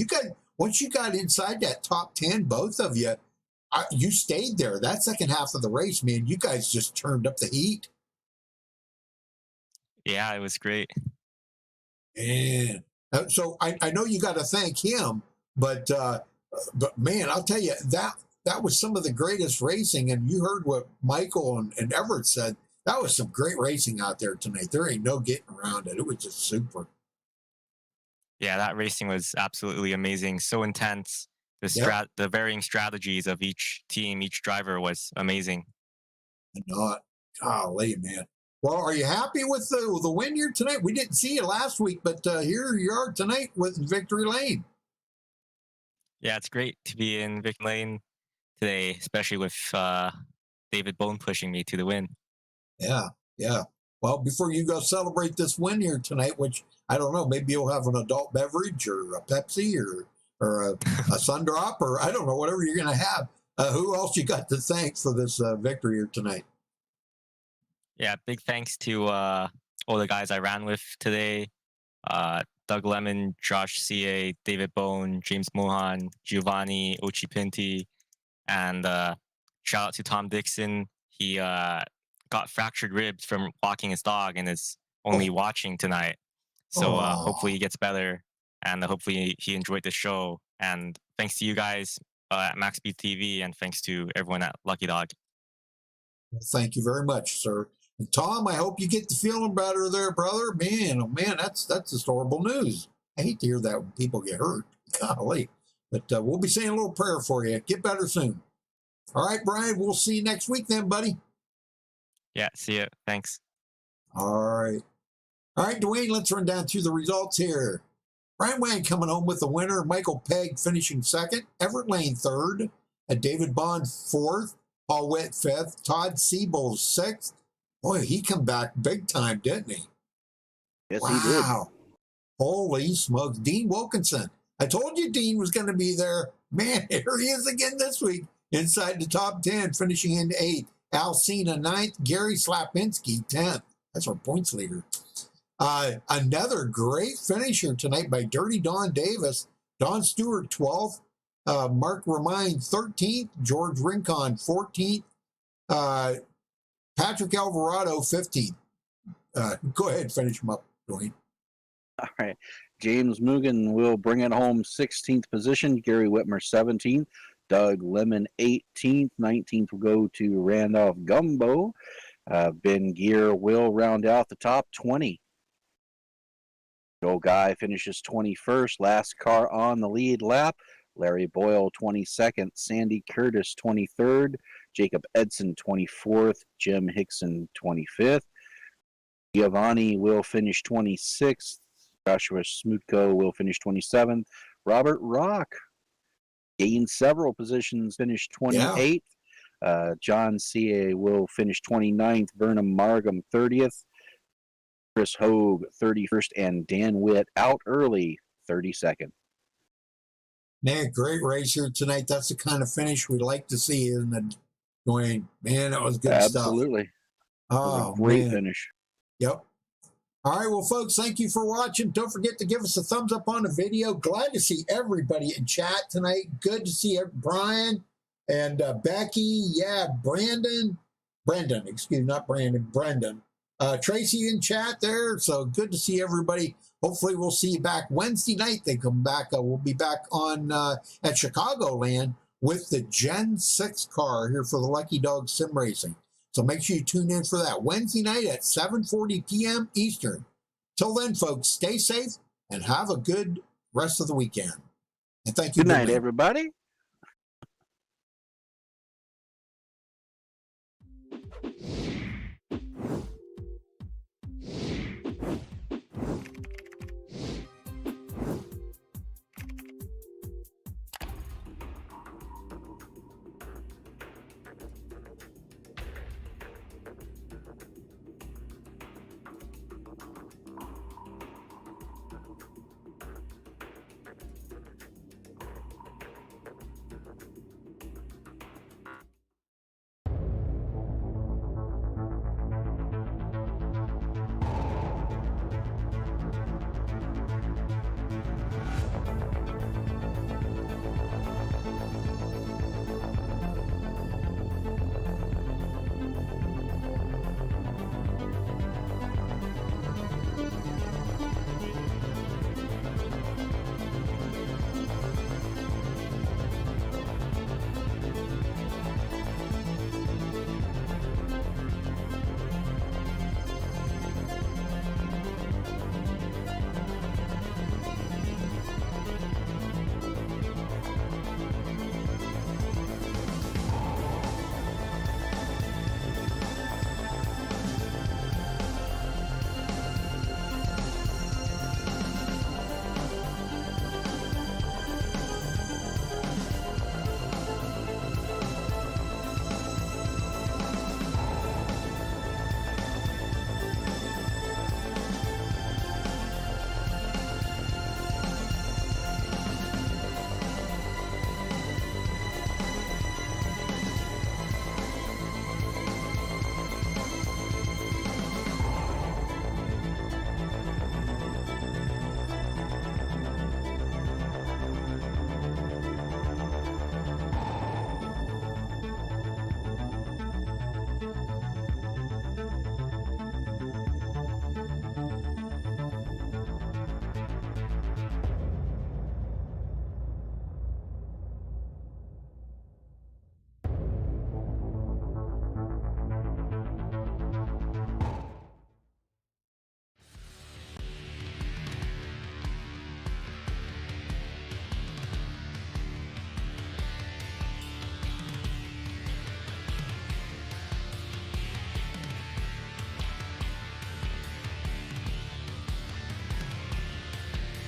Once you got inside that top 10, both of you, you stayed there. That second half of the race, man, you guys just turned up the heat. Yeah, it was great. And so I know you got to thank him, but man, I'll tell you, that was some of the greatest racing. And you heard what Michael and Everett said. That was some great racing out there tonight. There ain't no getting around it. It was just super. Yeah, that racing was absolutely amazing. So intense. The varying strategies of each team, each driver was amazing. Not, golly, man. Well, are you happy with the win here tonight? We didn't see you last week, but here you are tonight with Victory Lane. Yeah, it's great to be in Victory Lane today, especially with David Bone pushing me to the win. Yeah. Well, before you go celebrate this win here tonight, which I don't know, maybe you'll have an adult beverage or a Pepsi or a Sundrop or I don't know, whatever you're going to have. Who else you got to thank for this victory here tonight? Yeah, big thanks to all the guys I ran with today. Doug Lemon, Josh CA, David Bone, James Mohan, Giovanni Ochipinti, and shout out to Tom Dixon. he got fractured ribs from walking his dog and is only watching tonight. So hopefully he gets better, and hopefully he enjoyed the show. And thanks to you guys at MaxspeedTV, and thanks to everyone at Lucky Dog. Well, thank you very much, sir. And Tom, I hope you get to feeling better there, brother. Man, oh man, that's just horrible news. I hate to hear that when people get hurt. Golly. But we'll be saying a little prayer for you. Get better soon. All right, Brian, we'll see you next week then, buddy. Yeah, see you. Thanks. All right. All right, Dwayne, let's run down through the results here. Brian Wang coming home with the winner. Michael Pegg finishing second. Everett Lane third. David Bond fourth. Paul Witt fifth. Todd Siebel sixth. Boy, he come back big time, didn't he? Yes, he did. Wow. Holy smokes. Dean Wilkinson. I told you Dean was going to be there. Man, here he is again this week. Inside the top 10, finishing in 8th. Al Cena 9th. Gary Slapinski 10th. That's our points leader. Another great finisher tonight by Dirty Don Davis. Don Stewart 12th. Mark Romine 13th. George Rincon 14th. Patrick Alvarado 15th. Go ahead, finish him up, Dwayne. All right. James Mugen will bring it home 16th position. Gary Whitmer 17th. Doug Lemon 18th. 19th will go to Randolph Gumbo. Ben Gear will round out the top 20. Joe Guy finishes 21st. Last car on the lead lap. Larry Boyle 22nd. Sandy Curtis 23rd. Jacob Edson 24th. Jim Hickson 25th. Giovanni will finish 26th. Joshua Smutko will finish 27th. Robert Rock gained several positions, finished 28th. John C.A. will finish 29th. Burnham Margam 30th. Chris Hogue 31st. And Dan Witt out early 32nd. Man, great race here tonight. That's the kind of finish we like to see, isn't it, Dwayne? Man, that was good stuff. Absolutely. Oh, great man. finish. Yep. All right, well, folks, thank you for watching. Don't forget to give us a thumbs up on the video. Glad to see everybody in chat tonight. Good to see Brian and Becky. Yeah, Brendan, excuse me, not Brandon, Brendan. Tracy in chat there. So good to see everybody. Hopefully we'll see you back Wednesday night. They come back. We'll be back on at Chicagoland with the Gen 6 car here for the Lucky Dog Sim Racing. So make sure you tune in for that Wednesday night at 7:40 p.m. Eastern. Till then, folks, stay safe and have a good rest of the weekend. And thank you. Good night, everybody.